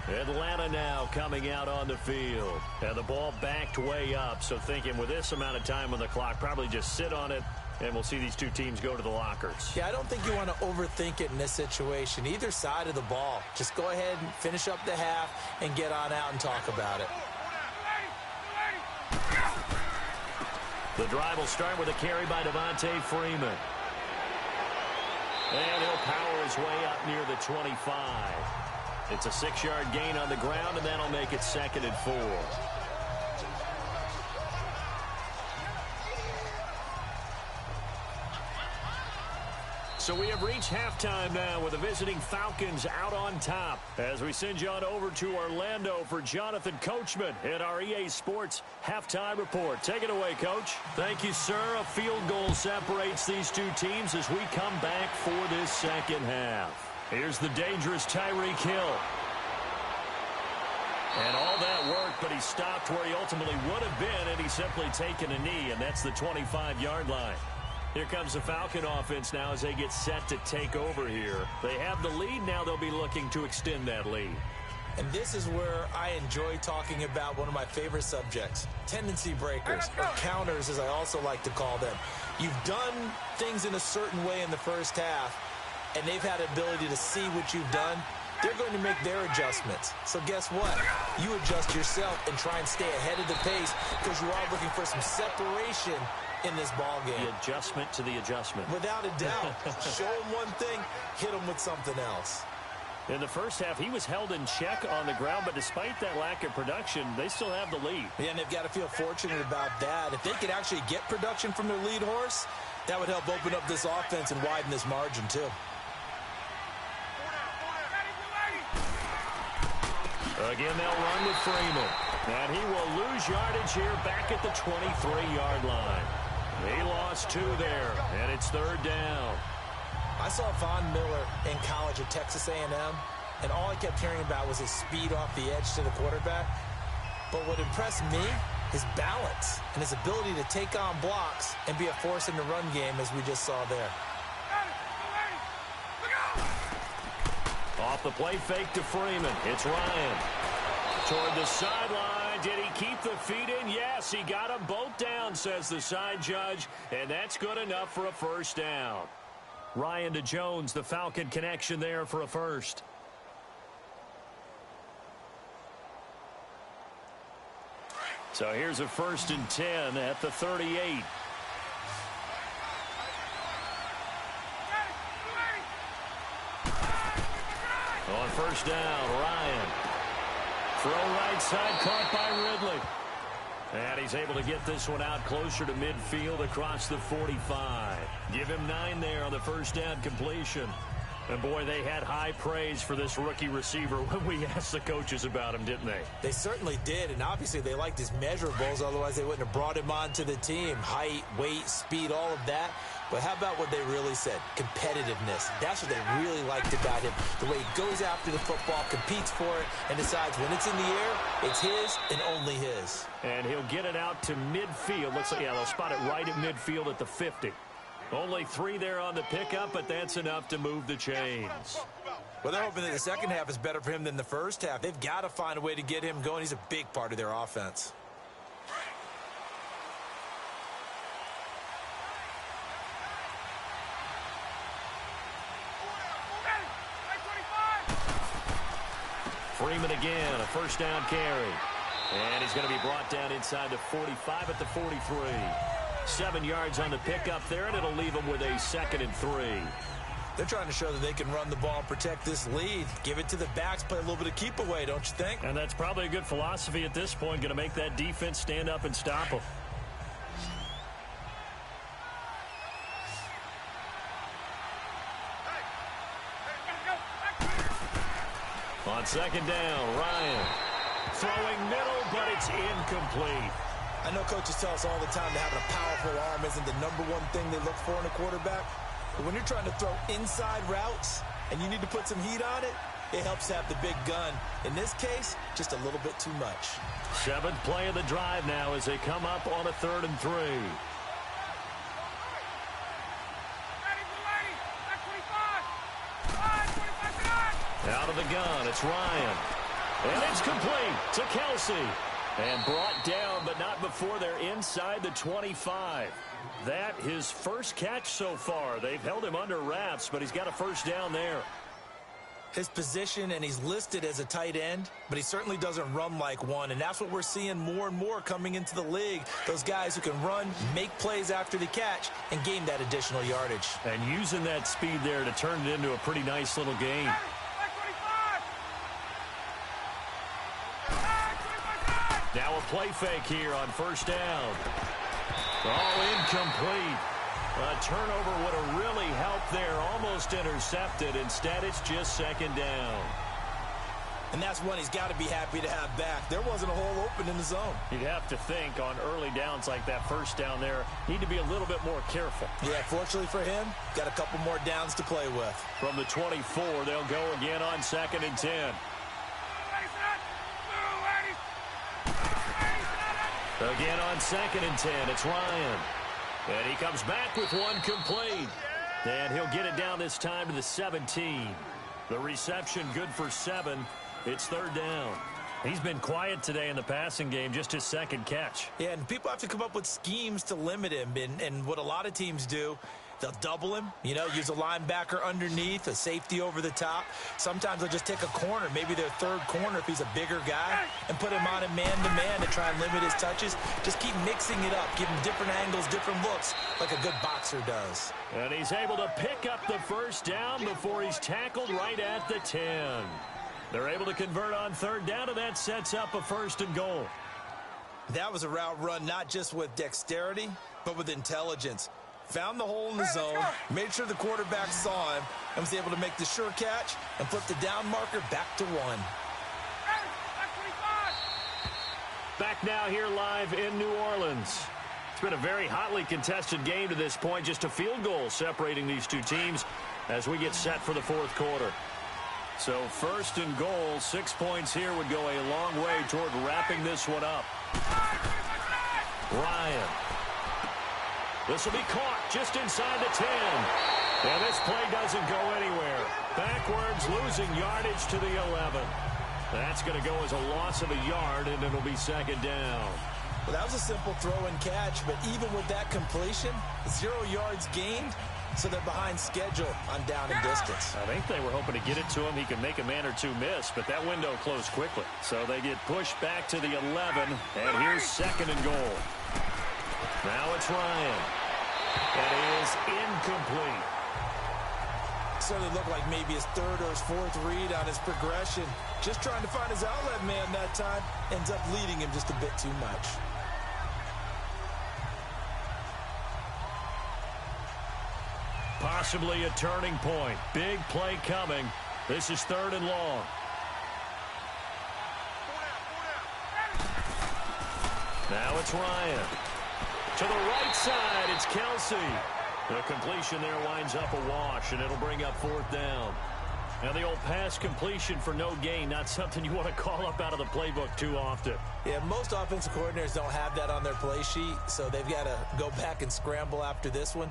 Atlanta now coming out on the field. And the ball backed way up, so thinking with this amount of time on the clock, probably just sit on it. And we'll see these two teams go to the lockers. Yeah, I don't think you want to overthink it in this situation. Either side of the ball. Just go ahead and finish up the half and get on out and talk about it. The drive will start with a carry by Devontae Freeman. And he'll power his way up near the 25. It's a 6-yard gain on the ground, and that'll make it second and 4. So we have reached halftime now with the visiting Falcons out on top as we send you on over to Orlando for Jonathan Coachman in our EA Sports Halftime Report. Take it away, Coach. Thank you, sir. A field goal separates these two teams as we come back for this second half. Here's the dangerous Tyreek Hill. And all that work, but he stopped where he ultimately would have been, and he's simply taken a knee, and that's the 25-yard line. Here comes the Falcon offense now as they get set to take over here. They have the lead. Now they'll be looking to extend that lead. And this is where I enjoy talking about one of my favorite subjects, tendency breakers, or counters as I also like to call them. You've done things in a certain way in the first half, and they've had the ability to see what you've done. They're going to make their adjustments. So guess what? You adjust yourself and try and stay ahead of the pace because you are looking for some separation in this ball game. The adjustment to the adjustment. Without a doubt. Show them one thing, hit them with something else. In the first half, he was held in check on the ground, but despite that lack of production, they still have the lead. Yeah, and they've got to feel fortunate about that. If they could actually get production from their lead horse, that would help open up this offense and widen this margin, too. Again, they'll run with Freeman. And he will lose yardage here back at the 23-yard line. He lost 2 there, and it's third down. I saw Von Miller in college at Texas A&M, and all I kept hearing about was his speed off the edge to the quarterback. But what impressed me, his balance and his ability to take on blocks and be a force in the run game, as we just saw there. Off the play fake to Freeman. It's Ryan. Toward the sideline, did he keep the feet in? Yes, he got them both down, says the side judge, and that's good enough for a first down. Ryan to Jones, the Falcon connection there for a first. So here's a 1st and 10 at the 38. On first down, Ryan. Throw right side, caught by Ridley. And he's able to get this one out closer to midfield across the 45. Give him 9 there on the first down completion. And, boy, they had high praise for this rookie receiver when we asked the coaches about him, didn't they? They certainly did, and obviously they liked his measurables. Otherwise, they wouldn't have brought him onto the team. Height, weight, speed, all of that. But how about what they really said? Competitiveness. That's what they really liked about him. The way he goes after the football, competes for it, and decides when it's in the air, it's his and only his. And he'll get it out to midfield. Looks like, yeah, they'll spot it right at midfield at the 50. Only 3 there on the pickup, but that's enough to move the chains. Well, they're hoping that the second half is better for him than the first half. They've got to find a way to get him going. He's a big part of their offense. Freeman again, a first down carry. And he's going to be brought down inside the 45 at the 43. 7 yards on the pickup there, and it'll leave them with a 2nd and 3. They're trying to show that they can run the ball and protect this lead. Give it to the backs, play a little bit of keep away, don't you think? And that's probably a good philosophy at this point, going to make that defense stand up and stop them. On second down, Ryan throwing middle, but it's incomplete. I know coaches tell us all the time that having a powerful arm isn't the #1 thing they look for in a quarterback. But when you're trying to throw inside routes and you need to put some heat on it, it helps to have the big gun. In this case, just a little bit too much. 7th play of the drive now as they come up on a 3rd and 3. Out of the gun, it's Ryan. And it's complete to Kelsey. And brought down, but not before they're inside the 25. That his first catch so far. They've held him under wraps, but he's got a first down there. His position, and he's listed as a tight end, but he certainly doesn't run like one, and that's what we're seeing more and more coming into the league. Those guys who can run, make plays after the catch, and gain that additional yardage. And using that speed there to turn it into a pretty nice little game. Now a play fake here on first down. Oh, incomplete. A turnover would have really helped there. Almost intercepted. Instead, it's just 2nd down. And that's one he's got to be happy to have back. There wasn't a hole open in the zone. You'd have to think on early downs like that first down there, need to be a little bit more careful. Yeah, fortunately for him, got a couple more downs to play with. From the 24, they'll go again on 2nd and 10. Again on 2nd and 10, it's Ryan. And he comes back with one complete. And he'll get it down this time to the 17. The reception good for 7. It's 3rd down. He's been quiet today in the passing game, just his 2nd catch. Yeah, and people have to come up with schemes to limit him. And what a lot of teams do, they'll double him, use a linebacker underneath, a safety over the top. Sometimes they'll just take a corner, maybe their 3rd corner if he's a bigger guy, and put him on a man-to-man to try and limit his touches. Just keep mixing it up, give him different angles, different looks, like a good boxer does. And he's able to pick up the first down before he's tackled right at the 10. They're able to convert on 3rd down, and that sets up a 1st and goal. That was a route run not just with dexterity, but with intelligence. Found the hole in the zone, made sure the quarterback saw him, and was able to make the sure catch and flip the down marker back to 1. Back now here live in New Orleans. It's been a very hotly contested game to this point. Just a field goal separating these two teams as we get set for the 4th quarter. So 1st and goal, 6 points here would go a long way toward wrapping this one up. Ryan. This will be caught just inside the 10. And this play doesn't go anywhere. Backwards, losing yardage to the 11. That's going to go as a loss of a yard, and it'll be second down. Well, that was a simple throw and catch, but even with that completion, 0 yards gained, so they're behind schedule on down and distance. I think they were hoping to get it to him. He could make a man or two miss, but that window closed quickly. So they get pushed back to the 11, and here's second and goal. Now it's Ryan. That is incomplete. Certainly looked like maybe his third or his fourth read on his progression. Just trying to find his outlet man that time. Ends up leading him just a bit too much. Possibly a turning point. Big play coming. This is third and long. Now it's Ryan. To the right side, it's Kelsey. The completion there winds up a wash, and it'll bring up fourth down. Now the old pass completion for no gain, not something you want to call up out of the playbook too often. Yeah, most offensive coordinators don't have that on their play sheet, so they've got to go back and scramble after this one.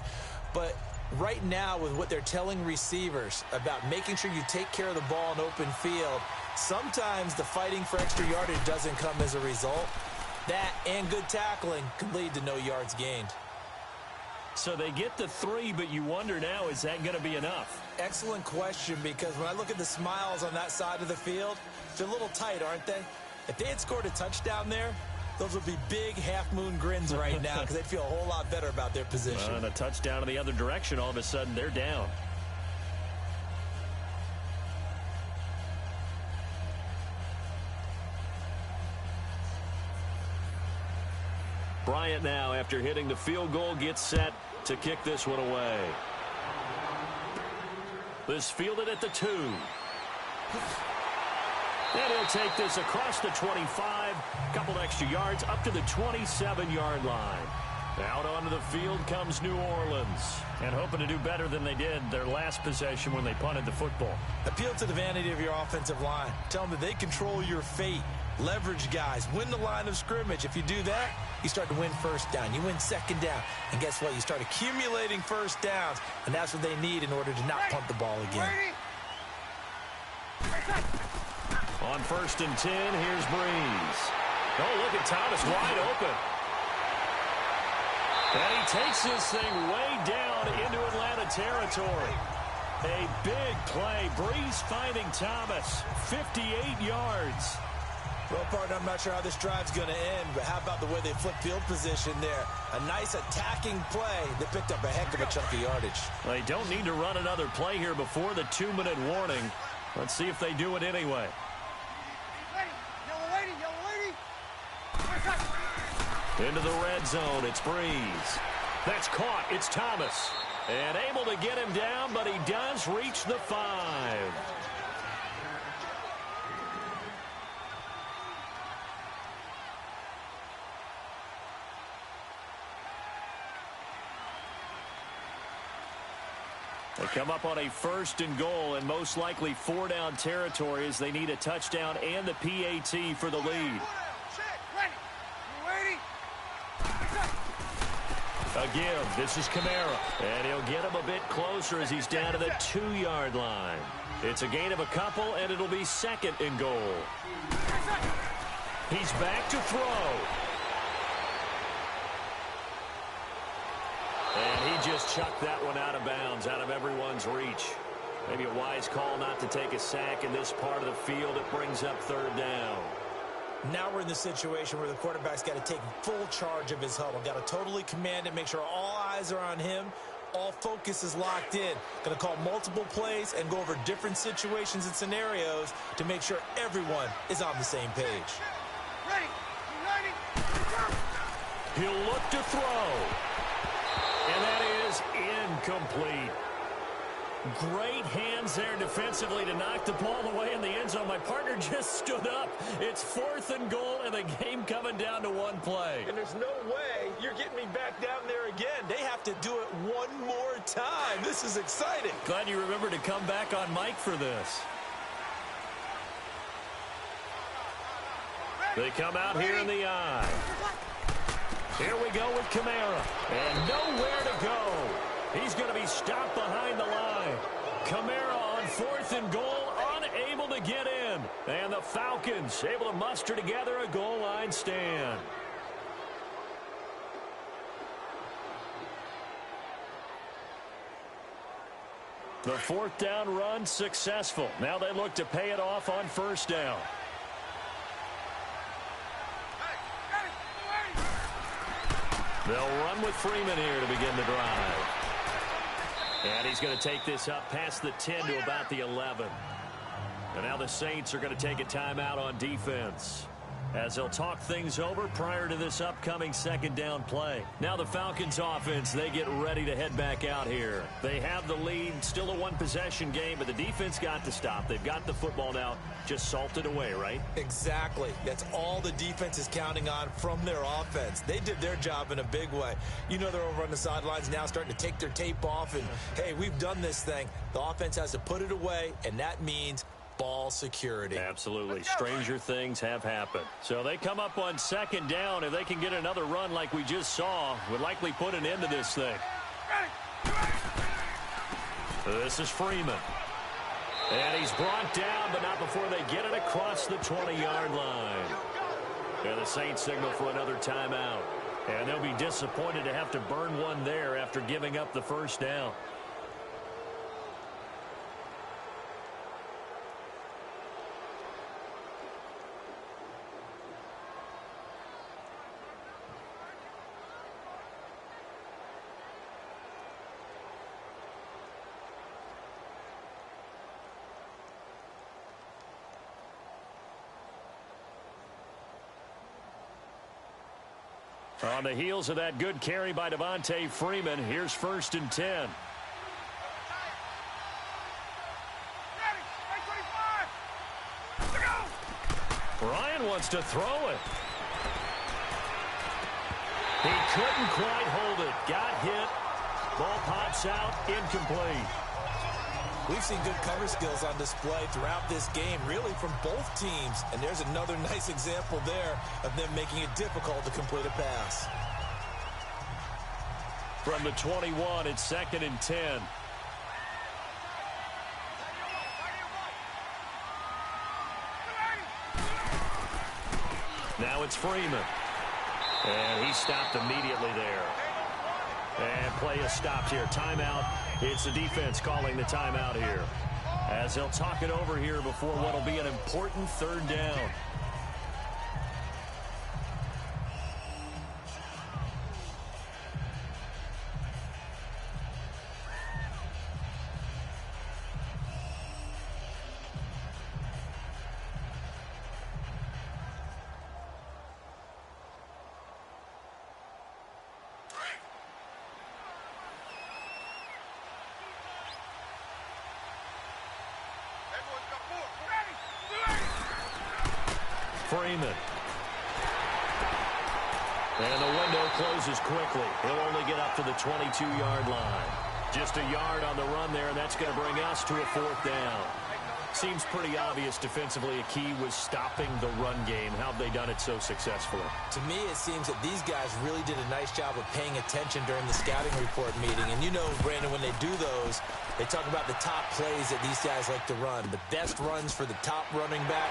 But right now, with what they're telling receivers about making sure you take care of the ball in open field, sometimes the fighting for extra yardage doesn't come as a result. That and good tackling can lead to no yards gained. So they get the 3, but you wonder now, is that going to be enough? Excellent question, because when I look at the smiles on that side of the field, they're a little tight, aren't they? If they had scored a touchdown there, those would be big half-moon grins right now because they'd feel a whole lot better about their position. And a touchdown in the other direction, all of a sudden they're down. Bryant now, after hitting the field goal, gets set to kick this one away. This fielded at the 2. And he'll take this across the 25, couple extra yards, up to the 27-yard line. Out onto the field comes New Orleans, and hoping to do better than they did their last possession when they punted the football. Appeal to the vanity of your offensive line. Tell them that they control your fate. Leverage guys. Win the line of scrimmage. If you do that, you start to win first down. You win second down. And guess what? You start accumulating first downs, and that's what they need in order to not punt the ball again. On 1st and 10, here's Breeze. Oh, look at Thomas wide open. And he takes this thing way down into Atlanta territory. A big play. Breeze finding Thomas. 58 yards. Well, partner, I'm not sure how this drive's going to end, but how about the way they flip field position there? A nice attacking play that picked up a heck of a chunk of yardage. Well, they don't need to run another play here before the 2-minute warning. Let's see if they do it anyway. Into the red zone, it's Breeze. That's caught, it's Thomas. And able to get him down, but he does reach the 5. They come up on a 1st and goal, and most likely 4-down territory as they need a touchdown and the PAT for the lead. Again, this is Kamara, and he'll get him a bit closer as he's down to the 2-yard line. It's a gain of a couple, and it'll be 2nd and goal. He's back to throw. And he just chucked that one out of bounds, out of everyone's reach. Maybe a wise call not to take a sack in this part of the field. It brings up 3rd down. Now we're in the situation where the quarterback's got to take full charge of his huddle. Got to totally command it, make sure all eyes are on him. All focus is locked in. Going to call multiple plays and go over different situations and scenarios to make sure everyone is on the same page. He'll look to throw. And that is incomplete. Great hands there defensively to knock the ball away in the end zone. My partner just stood up. It's 4th and goal, and the game coming down to 1 play. And there's no way you're getting me back down there again. They have to do it one more time. This is exciting. Glad you remembered to come back on mic for this. They come out here in the eye. Here we go with Kamara. And nowhere to go. He's going to be stopped behind the line. Kamara on 4th and goal, unable to get in. And the Falcons able to muster together a goal line stand. The fourth down run successful. Now they look to pay it off on first down. They'll run with Freeman here to begin the drive. And he's going to take this up past the 10 to about the 11. And now the Saints are going to take a timeout on defense as they'll talk things over prior to this upcoming second down play. Now the Falcons offense, they get ready to head back out here. They have the lead, still a one-possession game, but the defense got to stop. They've got the football now, just salted away, right? Exactly. That's all the defense is counting on from their offense. They did their job in a big way. You know they're over on the sidelines now starting to take their tape off, and, hey, we've done this thing. The offense has to put it away, and that means ball security. Absolutely. Stranger things have happened. So they come up on second down. If they can get another run like we just saw, would likely put an end to this thing. This is Freeman. And he's brought down, but not before they get it across the 20-yard line. And the Saints signal for another timeout. And they'll be disappointed to have to burn one there after giving up the first down. On the heels of that good carry by Devontae Freeman, here's 1st and 10. Ryan wants to throw it. He couldn't quite hold it. Got hit. Ball pops out. Incomplete. We've seen good cover skills on display throughout this game, really from both teams. And there's another nice example there of them making it difficult to complete a pass. From the 21, it's 2nd and 10. Now it's Freeman. And he stopped immediately there. And play is stopped here. Timeout. It's the defense calling the timeout here, as they'll talk it over here before what will be an important 3rd down. Freeman. And the window closes quickly. He'll only get up to the 22-yard line. Just a yard on the run there, and that's going to bring us to a 4th down. Seems pretty obvious defensively a key was stopping the run game. How have they done it so successfully? To me, it seems that these guys really did a nice job of paying attention during the scouting report meeting. And you know, Brandon, when they do those, they talk about the top plays that these guys like to run. The best runs for the top running back.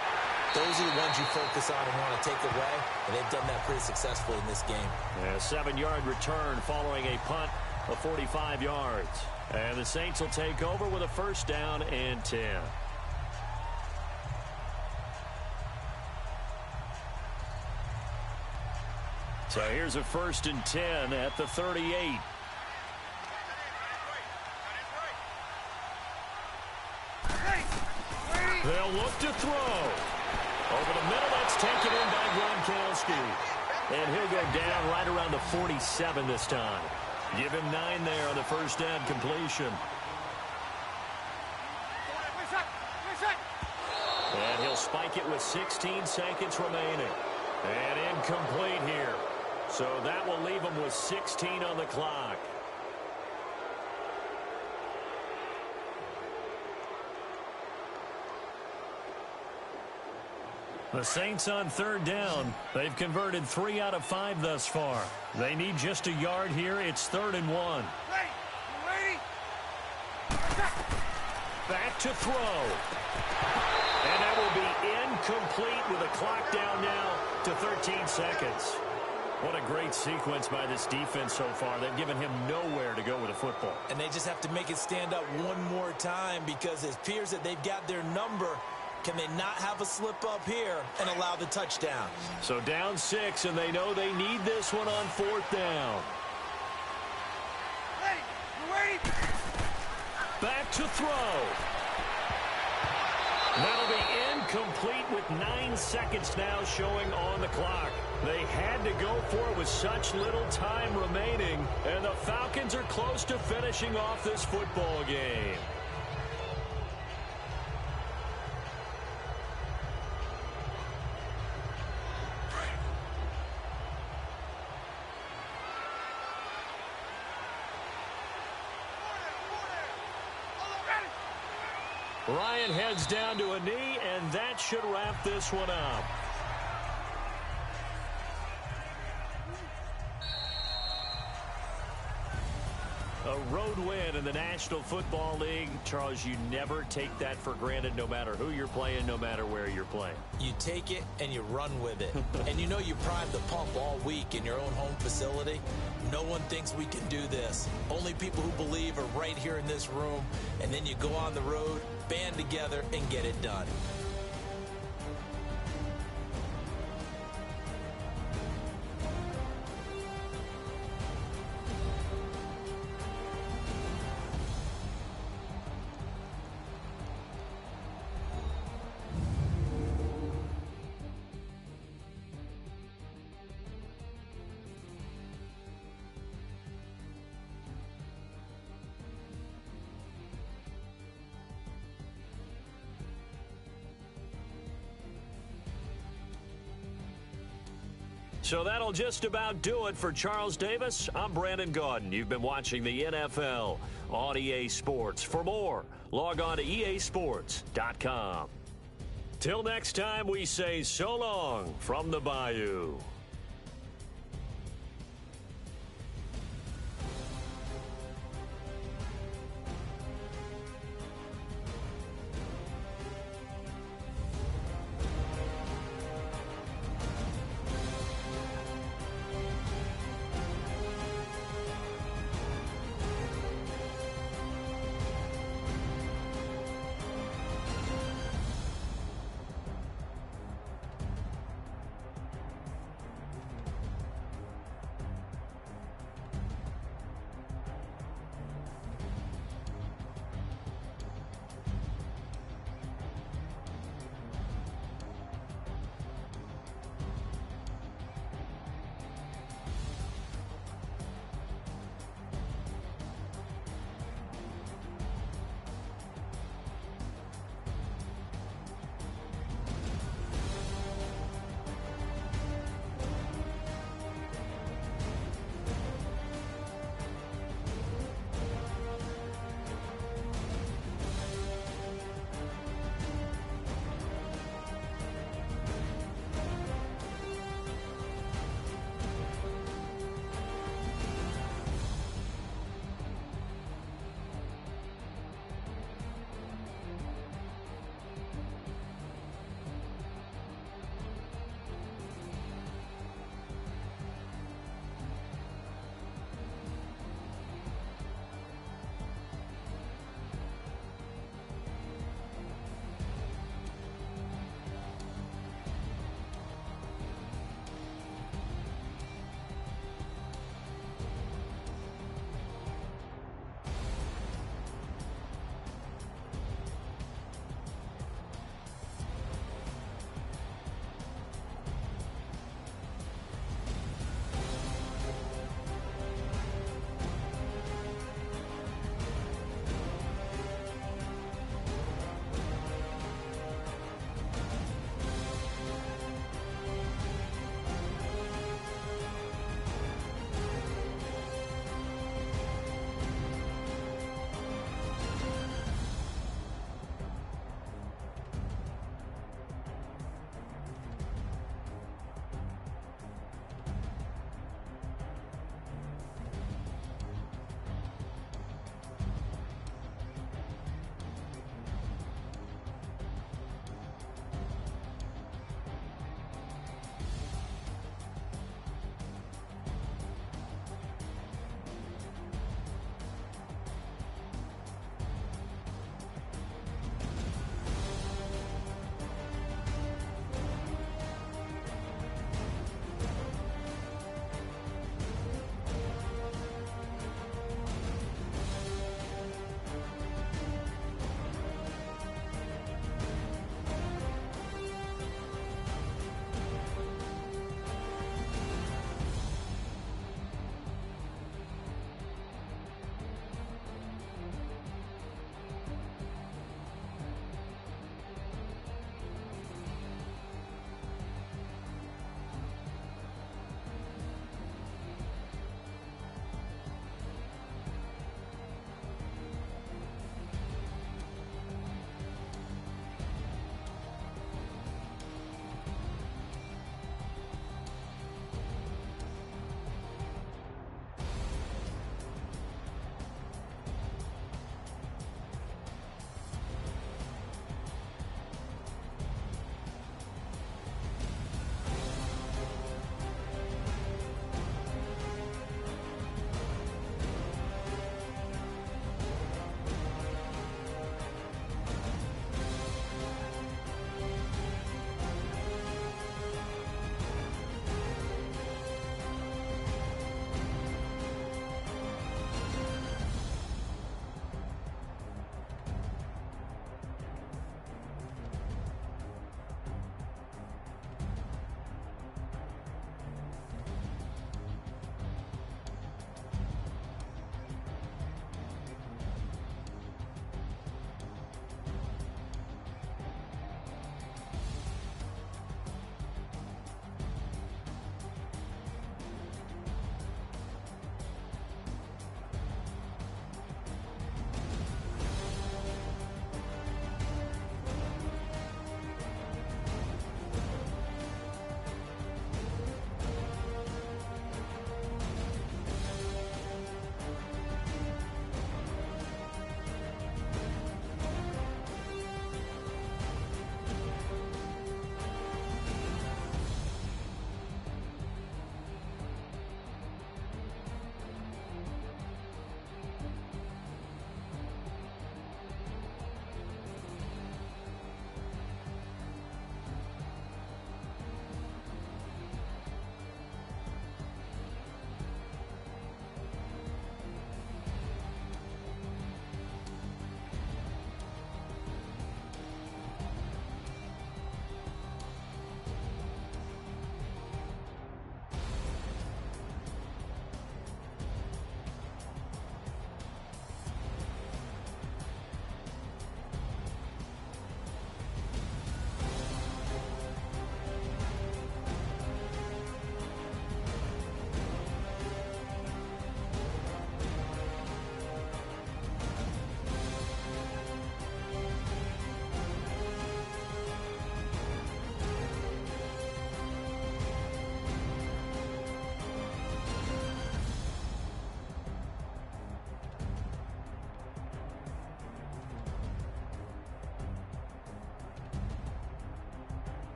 Those are the ones you focus on and want to take away, and they've done that pretty successfully in this game. A 7-yard return following a punt of 45 yards. And the Saints will take over with a 1st down and 10. So here's a 1st and 10 at the 38. They'll look to throw. Over the middle, that's taken in by Gronkowski. And he'll go down right around the 47 this time. Give him 9 there on the 1st down completion. And he'll spike it with 16 seconds remaining. And incomplete here. So that will leave him with 16 on the clock. The Saints on 3rd down. They've converted 3 out of 5 thus far. They need just a yard here. It's 3rd and 1. Back to throw. And that will will be incomplete with a clock down now to 13 seconds. What a great sequence by this defense so far. They've given him nowhere to go with the football. And they just have to make it stand up one more time because it appears that they've got their number. Can they not have a slip up here and allow the touchdown? So down 6, and they know they need this one on 4th down. Ready? You ready? Back to throw. That'll be incomplete with 9 seconds now showing on the clock. They had to go for it with such little time remaining, and the Falcons are close to finishing off this football game. Ryan heads down to a knee, and that should wrap this one up. A road win in the National Football League. Charles, you never take that for granted no matter who you're playing, no matter where you're playing. You take it and you run with it. And you know you primed the pump all week in your own home facility. No one thinks we can do this. Only people who believe are right here in this room. And then you go on the road, band together, and get it done. So that'll just about do it for Charles Davis. I'm Brandon Gaudin. You've been watching the NFL on EA Sports. For more, log on to easports.com. Till next time, we say so long from the Bayou.